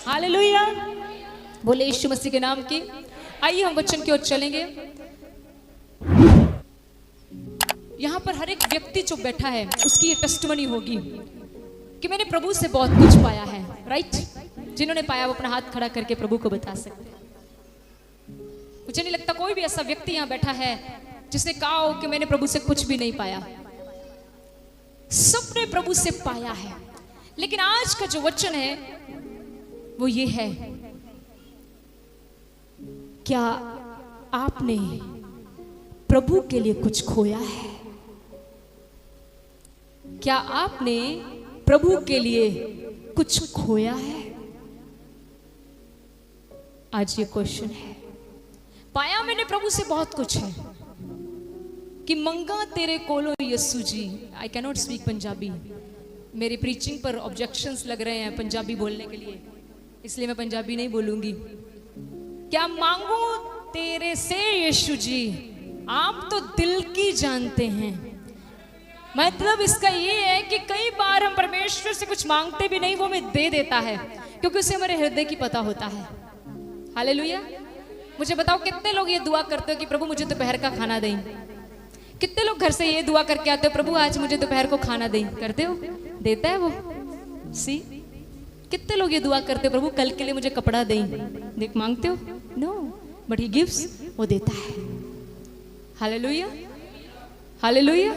Hallelujah, बोले यीशु मसीह के नाम की। आइए हम वचन की ओर चलेंगे। यहाँ पर हर एक व्यक्ति जो बैठा है उसकी ये टेस्टिमनी होगी कि मैंने प्रभु से बहुत कुछ पाया है। राइट? जिन्होंने पाया वो अपना हाथ खड़ा करके प्रभु को बता सकते हैं। मुझे नहीं लगता कोई भी ऐसा व्यक्ति यहाँ बैठा है जिसने कहा हो कि मैंने प्रभु से कुछ भी नहीं पाया। सबने प्रभु से पाया है। लेकिन आज का जो वचन है वो ये है, क्या आपने प्रभु के लिए कुछ खोया है? क्या आपने प्रभु के लिए कुछ खोया है? आज ये क्वेश्चन है। पाया मैंने प्रभु से बहुत कुछ है कि मंगा तेरे कोलो Yesu ji. I can not speak Punjabi. मेरी प्रीचिंग पर ऑब्जेक्शंस लग रहे हैं पंजाबी बोलने के लिए, इसलिए मैं पंजाबी नहीं बोलूंगी। क्या मांगू तेरे से यीशु जी, आप तो दिल की जानते हैं। मतलब इसका ये है कि कई बार हम परमेश्वर से कुछ मांगते भी नहीं, वो हमें दे देता है क्योंकि उसे हमारे हृदय की पता होता है। हालेलुया। मुझे बताओ कितने लोग ये दुआ करते हो कि प्रभु मुझे दोपहर का खाना दें? कितने लोग घर से ये दुआ करके आते हो, प्रभु आज मुझे दोपहर को खाना दें? करते हो? देता है वो। सी कितने लोग ये दुआ करते हो, प्रभु कल के लिए मुझे कपड़ा दें? देख मांगते हो? नो, बट ही गिव्स, वो देता है। Hallelujah, hallelujah.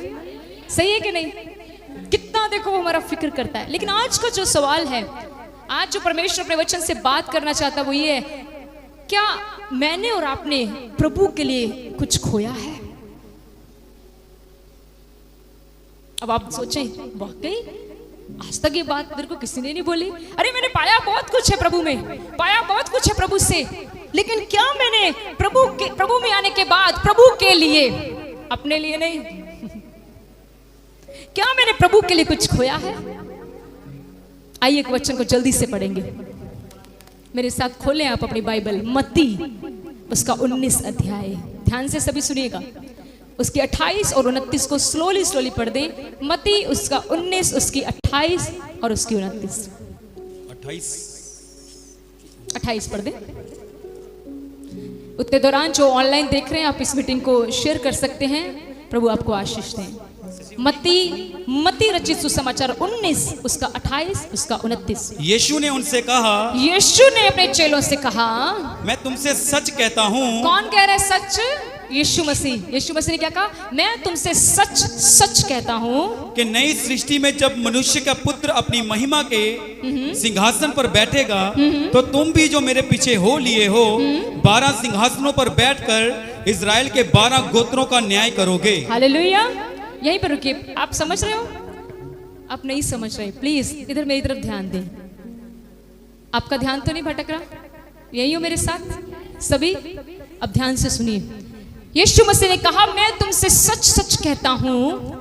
सही है कि नहीं? कितना देखो वो हमारा फिक्र करता है। लेकिन आज का जो सवाल है, आज जो परमेश्वर अपने वचन से बात करना चाहता है वो ये है, क्या मैंने और आपने प्रभु के लिए कुछ खोया है? अब आप सोचें, वाकई आज तक ये बात मेरे को किसी ने नहीं बोली। अरे मैंने पाया बहुत कुछ है प्रभु में, पाया बहुत कुछ है प्रभु से, लेकिन क्या मैंने प्रभु में आने के बाद प्रभु के लिए, अपने लिए नहीं, क्या मैंने प्रभु के लिए कुछ खोया है? आइए एक वचन को जल्दी से पढ़ेंगे। मेरे साथ खोलें आप अपनी बाइबल, मत्ती उसका 19 अध्याय। ध्यान से सभी सुनिएगा। उसकी 28 और 29 को स्लोली पढ़ दें। मत्ती उसका 19, उसकी 28 और उसकी 29। 28 पढ़ दें। उतने दौरान जो ऑनलाइन देख रहे हैं आप इस मीटिंग को शेयर कर सकते हैं। प्रभु आपको आशीष दें। मत्ती रचित सुसमाचार 19 उसका 28 उसका 29। यीशु ने उनसे कहा, यीशु ने अपने चेलों से कहा, मैं तुमसे सच कहता हूँ। कौन कह रहा है सच? यीशु मसीह। यीशु मसीह ने क्या कहा? मैं तुमसे सच सच कहता हूँ कि नई सृष्टि में जब मनुष्य का पुत्र अपनी महिमा के सिंहासन पर बैठेगा तो तुम भी जो मेरे पीछे हो लिए हो 12 सिंहासनों पर बैठकर इजराइल के 12 गोत्रों का न्याय करोगे। हालेलुया। यहीं पर रुकिए। आप समझ रहे हो? आप नहीं समझ रहे, प्लीज इधर मेरी तरफ ध्यान दें। आपका ध्यान तो नहीं भटक रहा? यही हो मेरे साथ सभी? अब ध्यान से सुनिए। यीशु मसीह ने कहा, मैं तुमसे सच सच कहता हूं,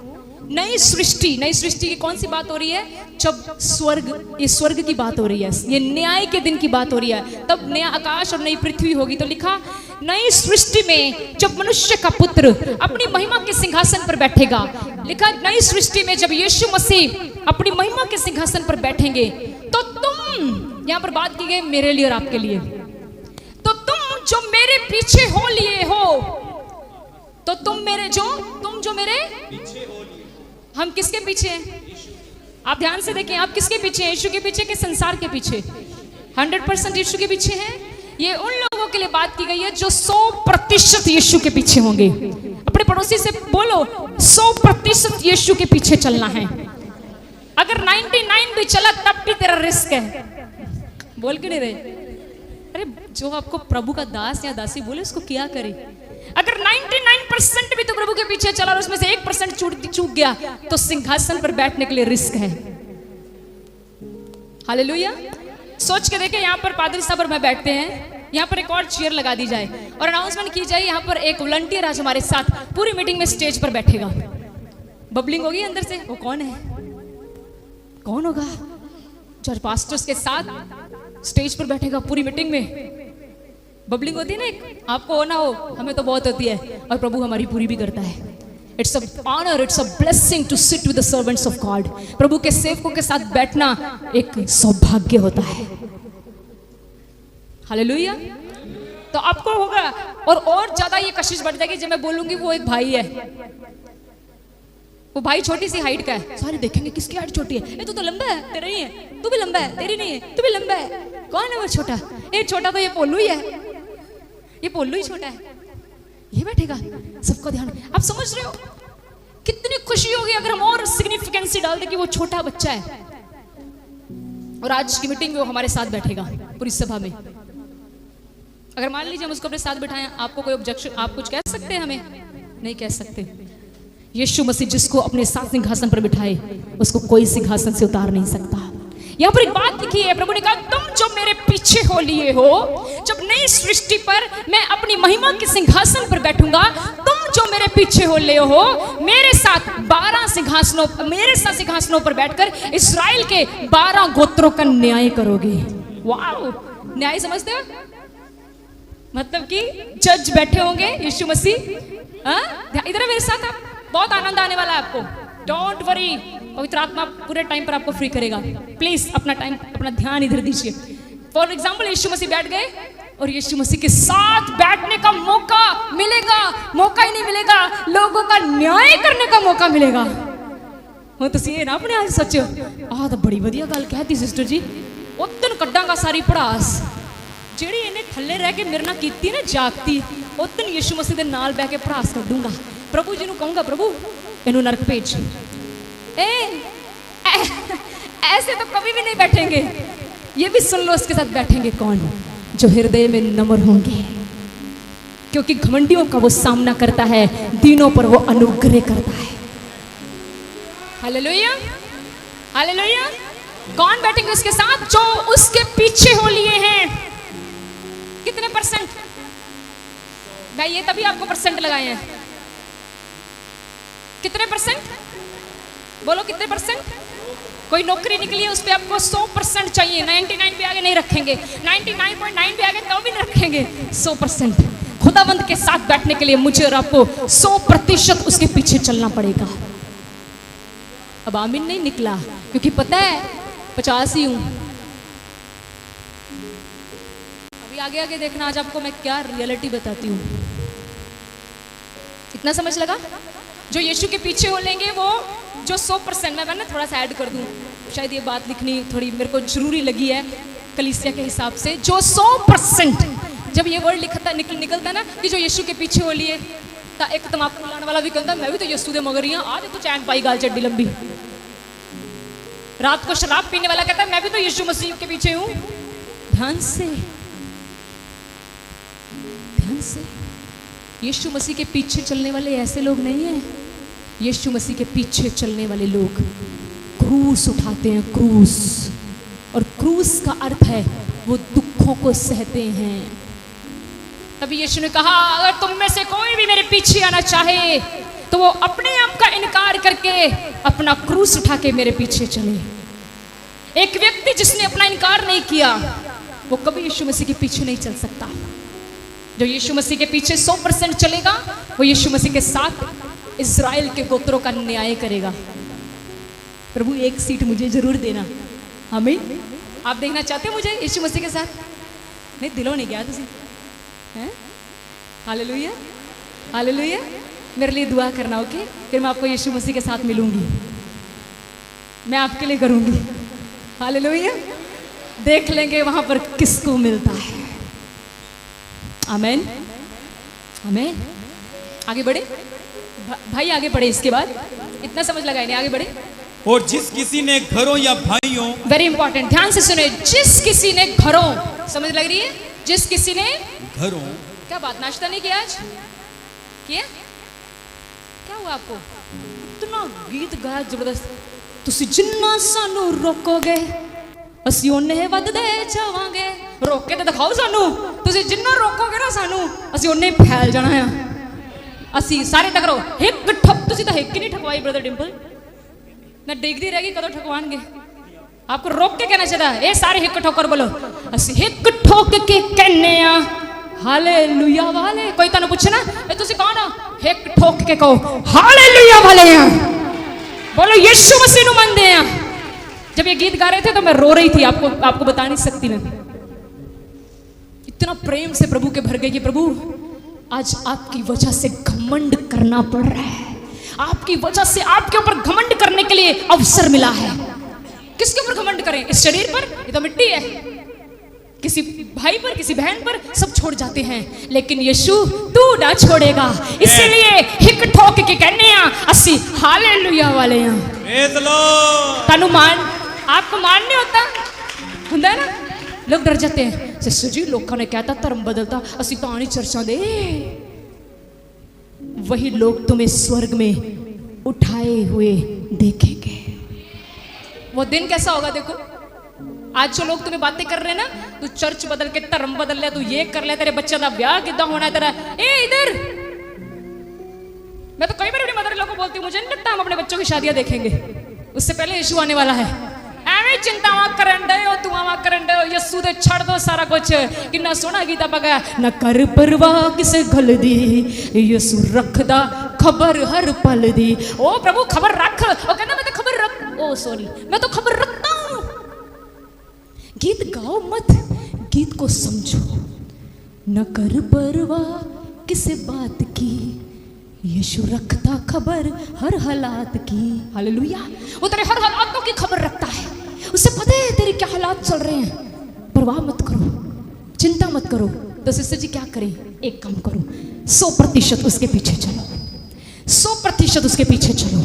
नई सृष्टि की कौन सी बात हो रही है? जब ये स्वर्ग की बात हो रही है, ये न्याय के दिन की बात हो रही है। तब नया आकाश और नई पृथ्वी होगी। तो लिखा, नई सृष्टि में जब मनुष्य का पुत्र अपनी महिमा के सिंहासन पर बैठेगा। लिखा, नई सृष्टि में जब यीशु मसीह अपनी महिमा के सिंहासन पर बैठेंगे तो तुम, यहां पर बात की गई मेरे लिए और आपके लिए, तो तुम जो मेरे पीछे हो लिए हो, तो तुम जो मेरे पीछे हो लिए। हम किसके पीछे हैं? आप ध्यान से देखें, आप किसके पीछे हैं? यीशु के पीछे के संसार के पीछे? 100% यीशु के पीछे हैं। ये उन लोगों के लिए बात की गई है जो 100% यीशु के पीछे होंगे। अपने पड़ोसी से बोलो, 100% यीशु के पीछे चलना है। अगर 99 भी चला तब भी तेरा रिस्क है। बोल के नहीं रहे? अरे जो आपको प्रभु का दास या दासी बोले उसको क्या करे? अगर 99% भी तो प्रभु के पीछे चला और उसमें से 1% चूक गया तो सिंहासन पर बैठने के लिए रिस्क है। हालेलुया। सोच के देखें, यहाँ पर पादरी साहब और मैं बैठते हैं, यहाँ पर एक और चेयर लगा दी जाए और अनाउंसमेंट की जाए, यहाँ पर एक वॉलंटियर आज हमारे साथ पूरी मीटिंग में स्टेज पर बैठेगा। बबलिंग होगी अंदर से, वो कौन है? कौन होगा जो पास्टर्स के साथ स्टेज पर बैठेगा पूरी मीटिंग में? बबलिंग होती है ना, आपको हो ना हो, हमें तो बहुत होती है और प्रभु हमारी पूरी भी करता है। It's a honour, it's a blessing to sit with the servants of God. प्रभु के सेवकों के साथ बैठना एक सौभाग्य होता है। हालेलुया। तो आपको होगा और ज्यादा ये कशिश बढ़ जाएगी जब मैं बोलूंगी वो एक भाई है, वो भाई छोटी सी हाइट का है, सारे देखेंगे किसकी हाइट छोटी है, तू तो लंबा है, तेरा नहीं है, तू भी लंबा है, तेरी नहीं है, तू भी लंबा है, कौन है वो छोटा? ये छोटा तो ये पोलू ही है, ये पोलू ही छोटा है, ये बैठेगा। सबको ध्यान, आप समझ रहे हो कितनी खुशी होगी अगर हम और सिग्निफिकेंसी डाल दे कि वो छोटा बच्चा है। और आज की मीटिंग में वो हमारे साथ बैठेगा पूरी सभा में। अगर मान लीजिए हम उसको अपने साथ बिठाएं, आपको कोई ऑब्जेक्शन, आप कुछ कह सकते हैं? हमें नहीं कह सकते। यीशु मसीह जिसको अपने साथ सिंहासन पर बिठाए उसको कोई सिंहासन से उतार नहीं सकता। यहाँ पर एक बात लिखी है, प्रभु ने कहा तुम जो मेरे पीछे हो लिए हो, जब नई सृष्टि पर मैं अपनी महिमा के सिंहासन पर बैठूंगा, तुम जो मेरे पीछे हो लिए हो, मेरे साथ 12 सिंहासनों, मेरे साथ सिंहासनों पर बैठकर इस्राएल के 12 गोत्रों का न्याय करोगे। वाओ, न्याय समझते हो? मतलब कि जज बैठे होंगे यीशु मसीह। इधर मेरे साथ, आप बहुत आनंद आने वाला है आपको, डोंट वरी। पवित्र आत्मा पूरे टाइम पर आपको फ्री करेगा। प्लीज अपना टाइम, अपना ध्यान इधर दीजिए। फॉर एग्जाम्पल यीशु मसीह बैठ गए और यीशु मसीह के साथ बैठने का मौका मिलेगा, मौका ही नहीं मिलेगा, लोगों का न्याय करने का मौका मिलेगा। हाँ तो ये ना अपने आज सच तो बड़ी बढ़िया गल कहती सिस्टर जी। उतन कड्डांगा सारी पढ़ास ਜਿਹੜੀ ਇਹਨੇ ਥੱਲੇ ਰਹਿ ਕੇ ਮੇਰੇ ਨਾਲ ਕੀਤੀ ਨਾ ਜਾਗਤੀ, ਉਤਨ ਯीशु मसीह ਦੇ ਨਾਲ ਬਹਿ ਕੇ ਭਰਾਸ ਕੱਢੂੰਗਾ। प्रभु जी ਨੂੰ ਕਹੂੰਗਾ प्रभु ਇਹਨੂੰ नरक भेज। ऐसे तो कभी भी नहीं बैठेंगे। ये भी सुन लो, उसके साथ बैठेंगे कौन? जो हृदय में नम्र होंगे, क्योंकि घमंडियों का वो सामना करता है, दीनों पर वो अनुग्रह करता है। Hallelujah, hallelujah. कौन बैठेंगे उसके साथ? जो उसके पीछे हो लिए हैं। कितने परसेंट? मैं ये तभी आपको परसेंट लगाए हैं। कितने परसेंट? बोलो कितने परसेंट? कोई नौकरी निकली है उस पर आपको 100% चाहिए। 99 पे आगे नहीं रखेंगे, 99.9 पे आगे तो भी नहीं रखेंगे। 100% खुदावंद के साथ बैठने के लिए मुझे और आपको 100% उसके पीछे चलना पड़ेगा। अब आमीन नहीं निकला क्योंकि पता है 50 ही हूं। अभी आगे आगे देखना, आज आपको मैं क्या रियलिटी बताती हूँ। इतना समझ लगा? जो यीशु के पीछे हो लेंगे वो जो 100%, मैं ना थोड़ा सा ऐड कर दूं, शायद ये बात लिखनी थोड़ी मेरे को जरूरी लगी है कलीसिया के हिसाब से। जो 100% जब ये वर्ड लिखता निकलता ना कि जो यीशु के पीछे हो लिए, तो एक तमाकू लाने वाला भी कहता मैं भी तो यीशु दे मगर ही हूं, आज तो चैन पाई गाल चड्डी लंबी। रात को शराब पीने वाला कहता मैं भी तो यीशु मसीह के पीछे हूं। ध्यान से, ध्यान से, यीशु मसीह के पीछे चलने वाले ऐसे लोग नहीं हैं। यीशु मसीह के पीछे चलने वाले लोग क्रूस उठाते हैं, क्रूस। और क्रूस का अर्थ है वो दुखों को सहते हैं। तभी यीशु ने कहा अगर तुम में से कोई भी मेरे पीछे आना चाहे तो वो अपने आप का इनकार करके अपना क्रूस उठा के मेरे पीछे चले। एक व्यक्ति जिसने अपना इनकार नहीं किया वो कभी यीशु मसीह के पीछे नहीं चल सकता। जो यीशु मसीह के पीछे 100% चलेगा वो यीशु मसीह के साथ इज़राइल के गोत्रों का न्याय करेगा। प्रभु एक सीट मुझे जरूर देना। आमीन। आप देखना चाहते हो मुझे यीशु मसीह के साथ? नहीं, दिलों नहीं गया तुझे हैं? Hallelujah, hallelujah. मेरे लिए दुआ करना, ओके? फिर मैं आपको यीशु मसीह के साथ मिलूंगी, मैं आपके लिए करूंगी। हालेलुया। देख लेंगे वहां पर किसको मिलता है। आमेन, आमेन। आगे बढ़े भाई, आगे बढ़े। इसके बाद इतना समझ लगा नहीं, आगे बढ़े। और जिस किसी ने घरों या भाइयों, वेरी इंपॉर्टेंट, ध्यान से सुने। जिस किसी ने घरों, समझ लग रही है? जिस किसी ने घरों, क्या बात, नाश्ता नहीं किया आज? किया? क्या हुआ आपको? इतना गीत गाया जबरदस्त। तुसी जिन्ना सानू रोकोगे ਅਸੀਂ ਉਹਨੇ ਵੱਧਦੇ ਜਾਵਾਂਗੇ। ਰੋਕ ਕੇ ਤਾਂ ਦਿਖਾਓ ਸਾਨੂੰ। ਤੁਸੀਂ ਜਿੰਨਾ ਰੋਕੋਗੇ ਨਾ ਸਾਨੂੰ, ਅਸੀਂ ਉਹਨੇ ਫੈਲ ਜਾਣਾ ਆ। ਅਸੀਂ ਸਾਰੇ ਟਕਰੋ ਇੱਕ ਠੱਪ। ਤੁਸੀਂ ਤਾਂ ਇੱਕ ਹੀ ਨਹੀਂ ਠਕਵਾਈ ਬ੍ਰਦਰ ਡਿੰਪਲ। मैं देखती रह गई कदों ठकवाएंगे। आपको रोक के कहना चाहिए ये सारे हिक ठोकर बोलो। ਅਸੀਂ हिक ठोक के कहने आ हालेलुया वाले। कोई तनु पूछे ना तुसी कौन हो, हिक ठोक के कहो हालेलुया वाले आ। बोलो यीशु मसीह नु मनदे आ। जब ये गीत गा रहे थे तो मैं रो रही थी, आपको बता नहीं सकती मैं। इतना प्रेम से प्रभु के भर गए कि प्रभु आज आपकी वजह से घमंड करना पड़ रहा है, आपकी वजह से आपके ऊपर घमंड करने के लिए अवसर मिला है। किसके ऊपर घमंड करें? इस शरीर पर? ये तो मिट्टी है। किसी भाई पर, किसी बहन पर सब छोड़ जाते हैं, लेकिन यीशु तू ना छोड़ेगा। इसीलिए हिक ठोक के कहने असी हालेलुया वाले तानू मान आपको मान नहीं होता है ना। लोग डर जाते हैं, सिस्टर जी लोगों ने कहता धर्म बदलता, असी तो नहीं चर्चा दे। वही लोग तुम्हें स्वर्ग में उठाए हुए देखेंगे। वो दिन कैसा होगा देखो। आज जो लोग तुम्हें बातें कर रहे हैं ना, तू चर्च बदल के धर्म बदल ले, तू ये कर ले, तेरे बच्चे का ब्याह कितना होना है तेरा, ए इधर। मैं तो कई बार अपनी मदर लोगों को बोलती हूँ, मुझे नहीं लगता हम अपने बच्चों की शादियां देखेंगे, उससे पहले यीशु आने वाला है। एवं चिंता करन दे हो, तू करन दे हो, यीशु दे छड़ दो सारा कुछ। कितना सोहना गीता पकाया, न कर परवाह किसे गल दी, यीशु रखदा खबर हर पल दी। ओ प्रभु खबर रख। ओ कहना मैं तो खबर रख, ओ सॉरी मैं तो खबर रखता हूं। गीत गाओ मत, गीत को समझो। न कर परवाह किसे बात की, यीशु रखता खबर हर हालात की। हालेलुया। वो तेरे हर हालातों की खबर रखता है, उसे पता है तेरे क्या हालात चल रहे हैं। परवाह मत करो, चिंता मत करो। तो सिस्टर जी क्या करें? एक काम करो, 100% उसके पीछे चलो, 100% उसके पीछे चलो।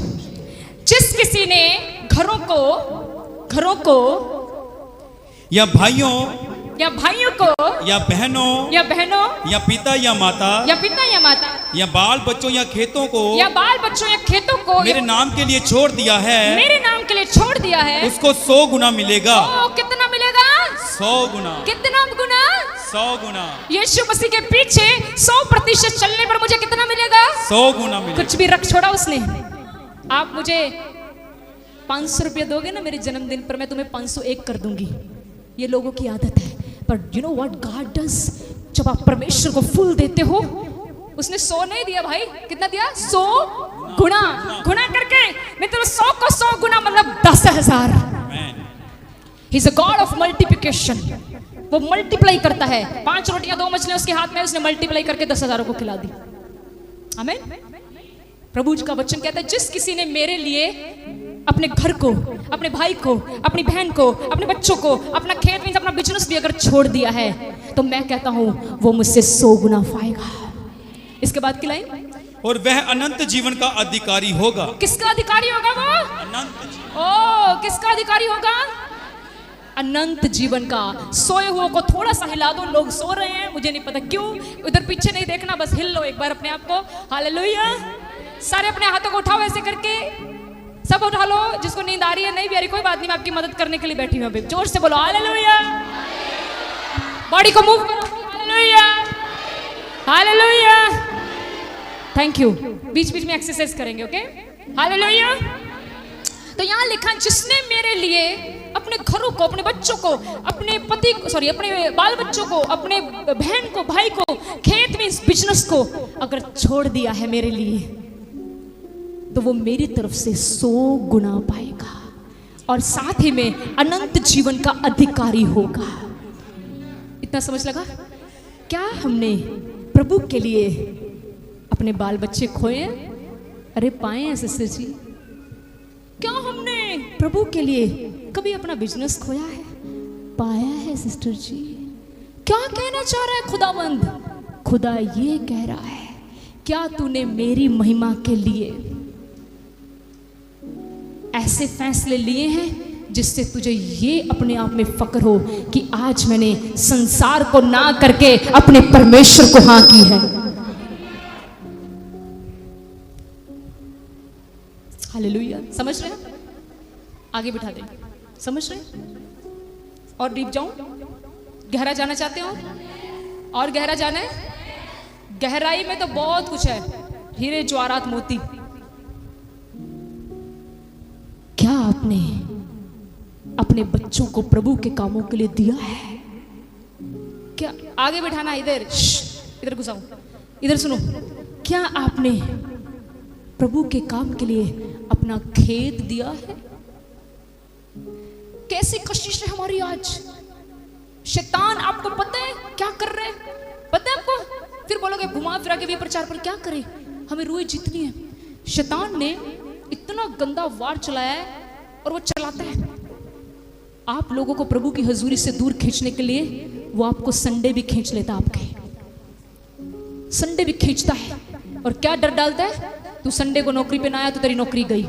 जिस किसी ने घरों को या भाइयों को या बहनों या पिता या माता या बाल बच्चों या खेतों को मेरे नाम के लिए छोड़ दिया है, उसको 100 गुना मिलेगा। कितना मिलेगा? 100 गुना। कितना गुना? 100 गुना। यीशु मसीह के पीछे 100% चलने पर मुझे कितना मिलेगा? 100 गुना मिलेगा। कुछ भी रख छोड़ा उसने। आप मुझे 500 रुपया दोगे ना मेरे जन्मदिन पर, मैं तुम्हें 501 कर दूंगी। ये लोगों की आदत है, पर you know what God does, जब आप परमेश्वर को फुल देते हो, उसने 100 नहीं दिया भाई, कितना दिया? 100 गुना। गुना करके मैं तो 100 को 100 गुना मतलब 10,000। He is a God of multiplication. वो मल्टीप्लाई करता है। 5 रोटियां 2 मछलियां उसके हाथ में, उसने मल्टीप्लाई करके 10,000 को खिला दी। आमीन। प्रभु जी का वचन कहता है, जिस किसी ने मेरे लिए अपने घर को, अपने भाई को, अपनी बहन को, अपने बच्चों को, अपना खेत में अपना बिजनेस भी अगर छोड़ दिया है, तो मैं कहता हूं वो मुझसे 100 गुना पाएगा। इसके बाद की लाइन, और वह अनंत जीवन का अधिकारी होगा। किसका अधिकारी होगा वो? अनंत। ओ किसका अधिकारी होगा? अनंत जीवन का। सोए हुए को थोड़ा सा हिला दो, लोग सो रहे हैं, मुझे नहीं पता क्यों, उधर पीछे नहीं देखना, बस हिल लो एक बार अपने आप को। हालेलुया। सारे अपने हाथों को उठाओ ऐसे करके, सब उठा लो। जिसको नींद आ रही है, नहीं भी आ रही, कोई बात नहीं, मैं आपकी मदद करने के लिए बैठी हूं। अभी जोर से बोलो हालेलुया। बॉडी को मूव करो, हालेलुया हालेलुया। Thank you. बीच बीच में एक्सरसाइज करेंगे, ओके? हालेलुया। तो यहां लिखा, जिसने मेरे लिए अपने घरों को, अपने बच्चों को, अपने पति को, सॉरी अपने बाल बच्चों को, अपने बहन को, भाई को, खेत में इस बिजनेस को अगर छोड़ दिया है मेरे लिए, तो वो मेरी तरफ से 100 गुना पाएगा, और साथ ही में अनंत जीवन का अधिकारी होगा। इतना समझ लगा? क्या हमने प्रभु के लिए अपने बाल बच्चे खोए हैं? अरे पाए हैं सिस्टर जी। क्या हमने प्रभु के लिए कभी अपना बिजनेस खोया है? पाया है सिस्टर जी। क्या कहना चाह रहा है खुदावंद? खुदा ये कह रहा है, क्या तूने मेरी महिमा के लिए ऐसे फैसले लिए हैं जिससे तुझे ये अपने आप में फक्र हो कि आज मैंने संसार को ना करके अपने परमेश्वर को हाँ की है? हालेलुया। समझ रहे हैं? आगे बिठा दे। समझ रहे हैं? और डीप जाऊं? गहरा जाना चाहते हो? और गहरा जाना है? गहराई में तो बहुत कुछ है, हीरे ज्वारात मोती। क्या आपने अपने बच्चों को प्रभु के कामों के लिए दिया है? क्या आगे बिठाना? इधर इधर घुसाओ, इधर सुनो। क्या आपने प्रभु के काम के लिए अपना खेत दिया है? कैसी कशिश है हमारी आज। शैतान आपको पता है क्या कर रहे हैं, पता है आपको? फिर बोलोगे घुमा फिरा के वे प्रचार पर क्या करें, हमें रूह जितनी है। शैतान ने इतना गंदा वार चलाया है और वो चलाता है आप लोगों को प्रभु की हजूरी से दूर खींचने के लिए। वो आपको संडे भी खींच लेता, आपके संडे भी खींचता है। और क्या डर डालता है, तू संडे को नौकरी पे ना आया तो तेरी नौकरी गई।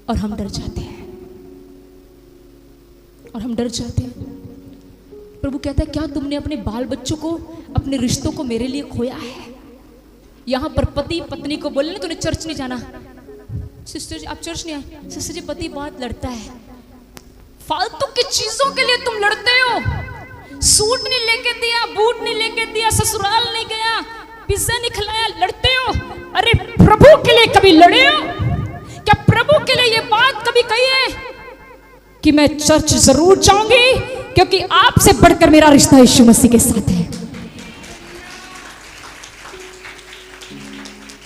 और हम डर जाते हैं, और हम डर जाते हैं। प्रभु कहता है क्या तुमने अपने बाल बच्चों को, अपने रिश्तों को मेरे लिए खोया है? यहां पर पति पत्नी को बोले ना तूने चर्च नहीं जाना, सिस्टर जी आप चर्च नहीं आए, सिस्टर जी पति बहुत लड़ता है। फालतू की चीजों के लिए तुम लड़ते हो। सूट नहीं लेके दिया, बूट नहीं लेके दिया, ससुराल नहीं गया, पिज्जा नहीं खिलाया, लड़ते हो। अरे प्रभु के लिए कभी लड़े हो क्या? प्रभु के लिए ये बात कभी कही है कि मैं चर्च जरूर जाऊंगी क्योंकि आपसे बढ़कर मेरा रिश्ता यीशु मसीह के साथ है।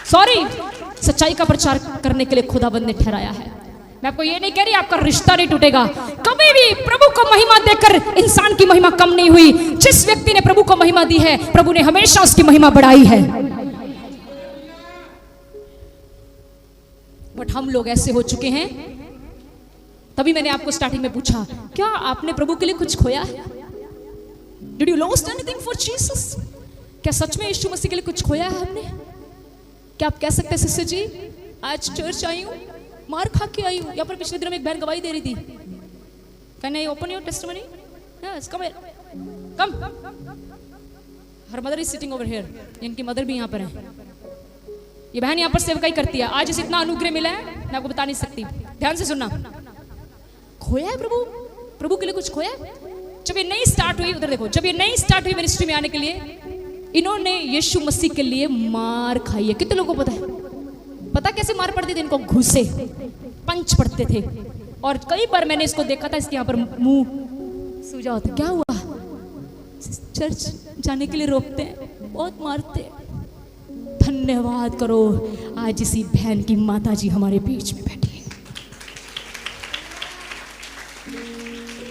सॉरी, सच्चाई का प्रचार करने के लिए खुदाबंद ने ठहराया है। मैं आपको ये नहीं कह रही आपका रिश्ता नहीं टूटेगा। कभी भी प्रभु को महिमा देकर इंसान की महिमा कम नहीं हुई। जिस व्यक्ति ने प्रभु को महिमा दी है, प्रभु ने हमेशा उसकी महिमा बढ़ाई है। बट हम लोग ऐसे हो चुके हैं। तभी मैंने आपको स्टार्टिंग में पूछा, क्या आपने प्रभु के लिए कुछ खोया है? Did you lost anything for Jesus? क्या सच में यीशु मसीह के लिए कुछ खोया है हमने? क्या आप कह सकते हैं सिस्टर जी आज चर्च आई हूं, मार खा के आई हूं? यहाँ पर पिछले दिनों में एक बहन गवाही दे रही थी। Can I open your testimony? Yes, come come. Her mother is sitting over here. इनकी मदर भी यहाँ पर है। ये बहन यहाँ पर सेवकाई करती है। आज इसे इतना अनुग्रह मिला है मैं आपको बता नहीं सकती। ध्यान से सुनना। खोया है प्रभु के लिए कुछ खोया है? जब ये नई स्टार्ट हुई, उधर देखो, जब ये नई स्टार्ट हुई मिनिस्ट्री में आने के लिए, इन्होंने यीशु मसीह के लिए मार खाई है। कितने लोगों को पता है? पता कैसे मार पड़ती थी इनको? घुसे, पंच पड़ते थे। और कई बार मैंने इसको देखा था, इसके यहाँ पर मुंह सूजा होता। क्या हुआ? चर्च जाने के लिए रोकते हैं, बहुत मारते हैं। धन्यवाद करो, आज इसी बहन की माता जी हमारे बीच में बैठी है।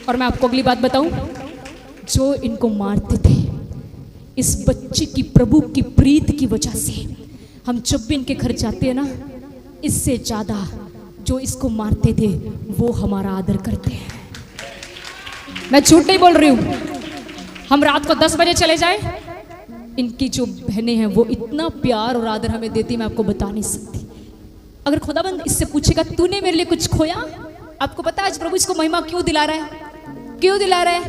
और मैं आपको अगली बात बताऊं, जो इनको मारते थे, इस बच्चे की प्रभु की प्रीत की वजह से हम जब भी इनके घर जाते हैं ना, इससे ज्यादा जो इसको मारते थे वो हमारा आदर करते हैं। मैं झूठ नहीं बोल रही हूं। हम रात को 10 बजे चले जाए, इनकी जो बहनें हैं वो इतना प्यार और आदर हमें देती, मैं आपको बता नहीं सकती। अगर खुदाबंद इससे पूछेगा तूने मेरे लिए कुछ खोया, आपको पता है आज प्रभु इसको महिमा क्यों दिला रहा है? क्यों दिला रहा है?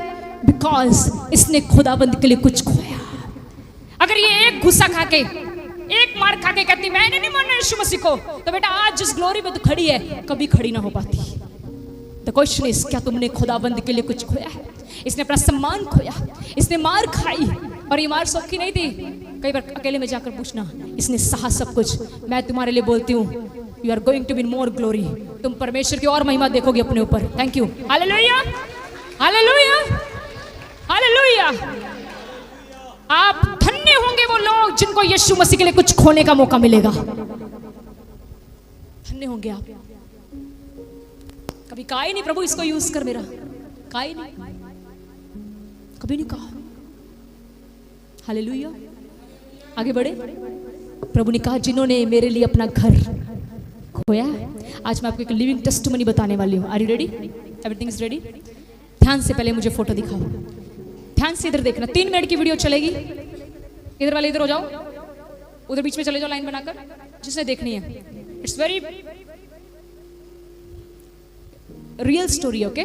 बिकॉज इसने खुदाबंद के लिए कुछ खोया। अगर ये एक घुसा खा के, एक मार खा के कहती मैंने नहीं मानना यीशु मसीह को, तो बेटा आज जिस ग्लोरी में तू खड़ी है कभी खड़ी ना हो पाती। द क्वेश्चन इज, क्या तुमने खुदाबंद के लिए कुछ खोया है? इसने अपना सम्मान खोया, इसने मार खाई, और ये मार सौखी नहीं थी। कई बार अकेले में जाकर पूछना, इसने सहा सब कुछ। मैं तुम्हारे लिए बोलती हूँ, you are going to win more glory. तुम परमेश्वर की और महिमा देखोगे अपने ऊपर। Thank you. Hallelujah, hallelujah, hallelujah. आप धन्य होंगे वो लोग जिनको यीशु मसीह के लिए कुछ खोने का मौका मिलेगा। धन्य होंगे आप। कभी कहा ही नहीं प्रभु इसको यूज कर मेरा, कहा ही नहीं, कभी नहीं कहा। हालेलुया। आगे बढ़े। प्रभु ने कहा जिन्होंने मेरे लिए अपना घर खोया है। आज मैं आपको एक लिविंग टेस्टिमनी बताने वाली हूँ। Are you ready? Everything is ready? ध्यान से पहले मुझे फोटो दिखाओ। ध्यान से इधर देखना। 3 मिनट की वीडियो चलेगी। इधर वाले इधर हो जाओ, उधर बीच में चले जाओ लाइन बनाकर, जिसने देखनी है। It's very real story. Okay,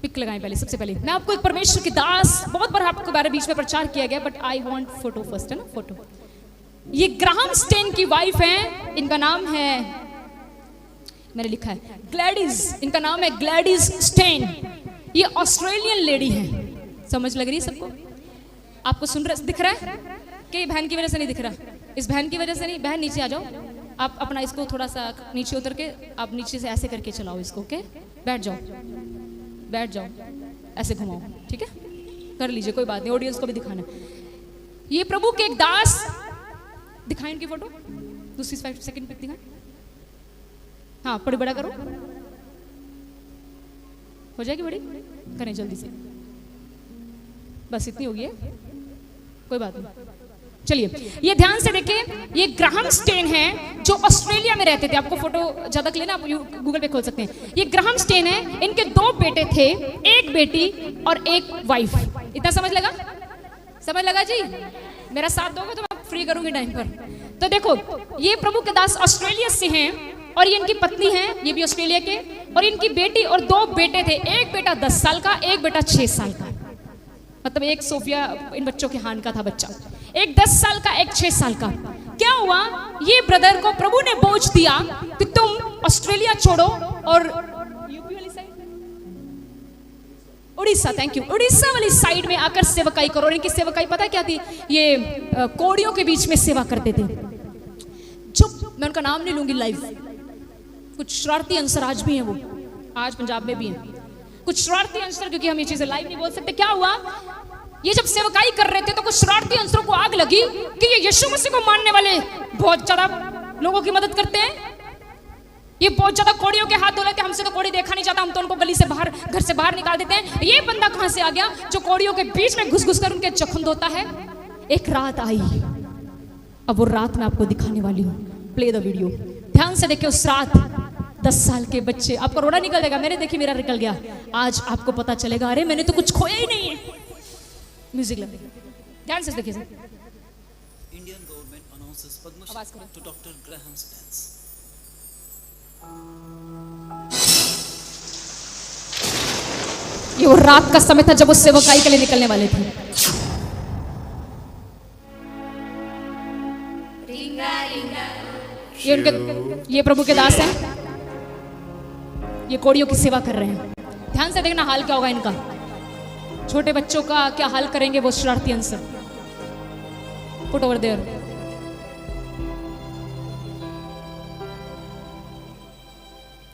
pic लगाएं पहले। सबसे पहले मैं आपको एक परमेश्वर की दास, बहुत बार आपके बारे बीच में प्रचार किया गया, but I want photo first, है ना? फोटो। ये ग्राहम स्टेन की वाइफ है। इनका नाम है, मैंने लिखा है ग्लैडिस। इनका नाम है ग्लैडिस स्टेन। ये ऑस्ट्रेलियन लेडी है। समझ लग रही है सबको? आपको सुन रहा, दिख रहा है कि बहन की वजह से नहीं दिख रहा? इस बहन की वजह से नहीं। बहन नीचे आ जाओ आप, अपना इसको थोड़ा सा नीचे उतर के, आप नीचे से ऐसे करके चलाओ इसको। ओके, बैठ जाओ, बैठ जाओ, ऐसे घुमाओ, ठीक है? कर लीजिए, कोई बात नहीं, ऑडियंस को भी दिखाना। ये प्रभु के एक दास, दिखाएं इनकी फोटो। दूसरी सेकंड पिक दिखाएं। हाँ थोड़ी बड़ा करो, हो जाएगी बड़ी, करें जल्दी से, बस इतनी होगी है, कोई बात नहीं। चलिए ये ध्यान से देखिए, ये ग्राहम स्टेन है जो ऑस्ट्रेलिया में रहते थे। आपको फोटो ज्यादा क्लियर ना, आप गूगल पे खोल सकते हैं। ये ग्राहम स्टेन है, इनके 2 बेटे थे, एक बेटी और एक वाइफ। इतना समझ लगा? समझ लगा जी? मेरा साथ दोगे तो मैं फ्री करूंगी टाइम पर। तो देखो ये प्रभु के दास ऑस्ट्रेलिया से हैं और ये इनकी पत्नी है, ये भी ऑस्ट्रेलिया के, और इनकी बेटी और 2 बेटे थे, एक बेटा 10 साल का, एक बेटा 6 साल का। मतलब एक सोफिया इन बच्चों के हान का था बच्चा, एक 10 साल का, एक 6 साल का। क्या हुआ, ये ब्रदर को प्रभु ने बोझ दिया कि तुम ऑस्ट्रेलिया छोड़ो और यूपी वाली side, Orissa, thank you, Orissa वाली साइड में आकर सेवकाई करो। और इनकी सेवकाई पता क्या थी? ये कोड़ियों के बीच में सेवा करते थे। चुप, मैं उनका नाम नहीं लूंगी लाइव। कुछ शरारती अंसर आज भी हैं, वो आज पंजाब में भी हैं कुछ शरारती अंसर, क्योंकि हम ये चीजें लाइव नहीं बोल सकते। क्या हुआ, ये जब सेवकाई कर रहे थे तो कुछ शरारती अंसरों को आग लगी कि ये यीशु मसीह को मानने वाले बहुत ज्यादा लोगों की मदद करते हैं, ये बहुत ज्यादा कोड़ियों के हाथ धो लेते हैं, हमसे तो कोड़ी देखा नहीं जाता, हम तो उनको गली से बाहर, घर से बाहर निकाल देते हैं। ये बंदा कहां से आ गया जो कोड़ियों के बीच में घुस घुस कर उनके जख्म धोता है? एक रात आई, अब वो रात मैं आपको दिखाने वाली हूँ। प्ले द वीडियो, ध्यान से देखिए। उस रात 10 साल के बच्चे, आपका रोना निकल जाएगा, मैंने देखिए मेरा निकल गया। आज आपको पता चलेगा, अरे मैंने तो कुछ खोया ही नहीं है। म्यूजिक लगे, ध्यान से देखिए। Indian government announces Padma Shri to Dr. Graham Stance. ये वो रात का समय था जब वो सेवकाई के लिए निकलने वाले थे। ये उनके, ये प्रभु के दास हैं, ये कोड़ियों की सेवा कर रहे हैं। ध्यान से देखना हाल क्या होगा इनका, छोटे बच्चों का क्या हाल करेंगे वो शरारती अंसर। Put over there.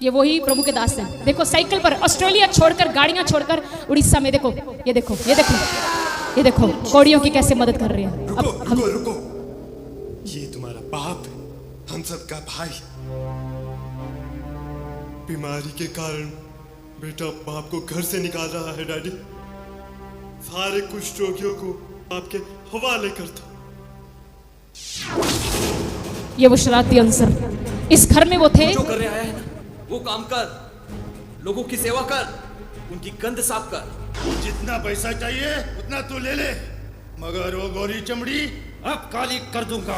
ये वही प्रभु के दास हैं। देखो साइकिल पर ऑस्ट्रेलिया छोड़कर, गाड़ियां छोड़कर उड़ीसा में, देखो ये देखो, ये देखो, ये देखो कोड़ियों की कैसे मदद कर रहे हैं। रुको, अब हम रुको, ये तुम्हारा बाप है, हम सब का भाई। बीमारी के कारण बेटा बाप को घर से निकाल रहा है डैडी। सारे कुष्ठ रोगियों को आपके हवाले करता। ये वो शरारती अंसर इस घर में वो थे। जो करने आया है ना, वो काम कर, लोगों की सेवा कर, उनकी गंद साफ कर। जितना पैसा चाहिए उतना तू ले ले, मगर वो गोरी चमड़ी अब काली कर दूंगा।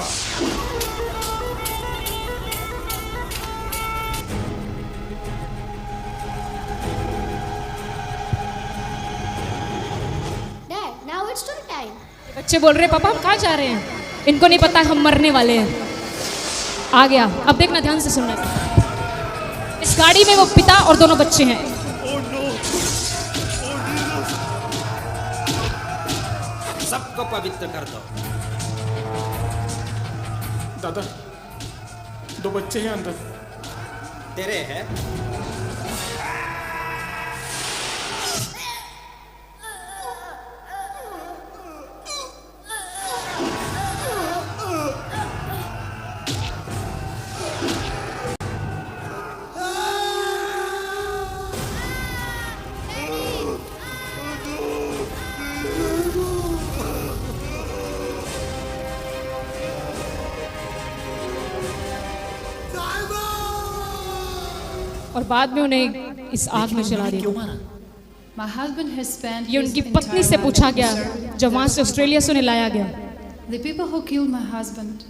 Dad, now it's story time. बच्चे बोल रहे हैं पापा हम कहाँ जा रहे हैं, इनको नहीं पता हम मरने वाले हैं। आ गया, अब देखना ध्यान से सुनना। इस गाड़ी में वो पिता और दोनों बच्चे हैं। Oh no! सबको पवित्र कर दो। दादा, 2 बच्चे हैं अंदर। तेरे हैं? और बाद में उन्हें इस आग में जला दिया। My husband has spent ये his उनकी पत्नी से entire पूछा life गया in service. जब वहां से ऑस्ट्रेलिया से उन्हें लाया गया। The people who killed my husband,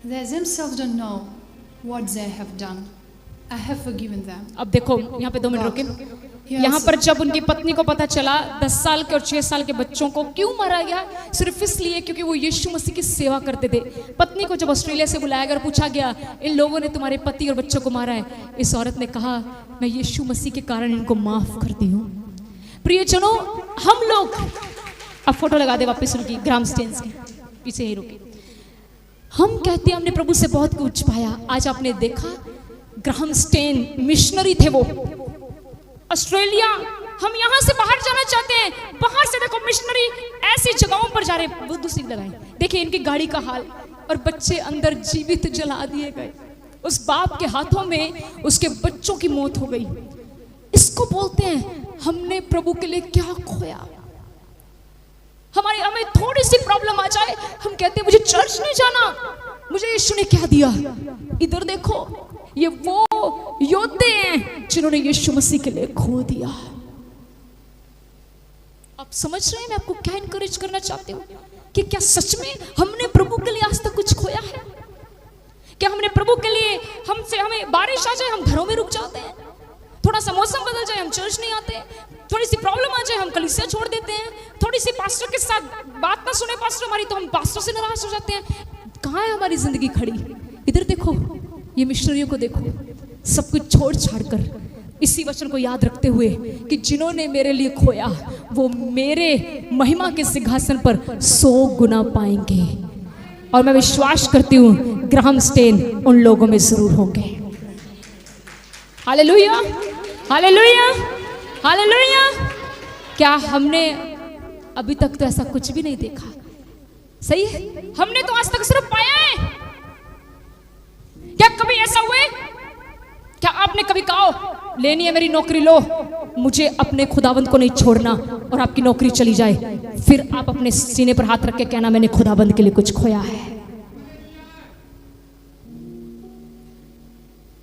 they themselves don't know what they have done. I have forgiven them. अब देखो यहाँ पे 2 मिनट रुके। Yes. यहाँ पर जब उनकी पत्नी को पता चला 10 साल के और 6 साल के बच्चों को क्यों मारा गया, सिर्फ इसलिए क्योंकि वो यीशु मसीह की सेवा करते थे। पत्नी को जब ऑस्ट्रेलिया से बुलाया गया और पूछा गया इन लोगों ने तुम्हारे पति और बच्चों को मारा है, इस औरत ने कहा मैं यीशु मसीह के कारण इनको माफ करती हूँ। प्रियजनों, हम लोग, अब फोटो लगा दे वापस उनकी, ग्राहम स्टेन्स के पीछे ही रुके। हम कहते हैं हमने प्रभु से बहुत कुछ पाया। आज आपने देखा ग्राहम स्टेन मिशनरी थे वो ऑस्ट्रेलिया। हम यहाँ से बाहर जाना चाहते हैं, बाहर से देखो मिशनरी ऐसी जगहों पर जा रहे हैं। वो दूसरी लगाए, देखिए इनकी गाड़ी का हाल, और बच्चे अंदर जीवित जला दिए गए। उस बाप के हाथों में उसके बच्चों की मौत हो गई। इसको बोलते हैं हमने प्रभु के लिए क्या खोया। हमें थोड़ी सी प्रॉब्लम आ जाए, हम कहते हैं मुझे चर्च नहीं जाना, मुझे यीशु ने क्या दिया। इधर देखो, ये वो योद्धे हैं जिन्होंने यीशु मसीह के लिए खो दिया। आप समझ रहे हैं मैं आपको क्या इनकरेज करना चाहती हूँ कि क्या सच में हमने प्रभु के लिए आज तक कुछ खोया है? क्या हमने प्रभु के लिए हमें बारिश आ जाए हम घरों में रुक जाते हैं, थोड़ा सा मौसम बदल जाए हम चर्च नहीं आते, थोड़ी सी प्रॉब्लम आ जाए हम कलीसिया छोड़ देते हैं, थोड़ी सी पास्टर के साथ बात ना सुने पास्टर हमारी तो हम पास्टर से नाराज हो जाते हैं। कहाँ है हमारी जिंदगी खड़ी? इधर देखो, ये मिशनरियों को देखो, सब कुछ छोड़ छाड़ कर इसी वचन को याद रखते हुए कि जिन्होंने मेरे लिए खोया वो मेरे महिमा के सिंहासन पर 100 गुना पाएंगे। और मैं विश्वास करती हूँ ग्राहम स्टेन उन लोगों में जरूर होंगे। Hallelujah, hallelujah, hallelujah. क्या हमने अभी तक तो ऐसा कुछ भी नहीं देखा? सही है, हमने तो आज तक सिर्फ पाया है। क्या कभी ऐसा हुए? क्या आपने कभी कहा लेनी है मेरी नौकरी लो, मुझे अपने खुदाबंद को नहीं छोड़ना, और आपकी नौकरी चली जाए, फिर आप अपने सीने पर हाथ रख के कहना मैंने खुदाबंद के लिए कुछ खोया है?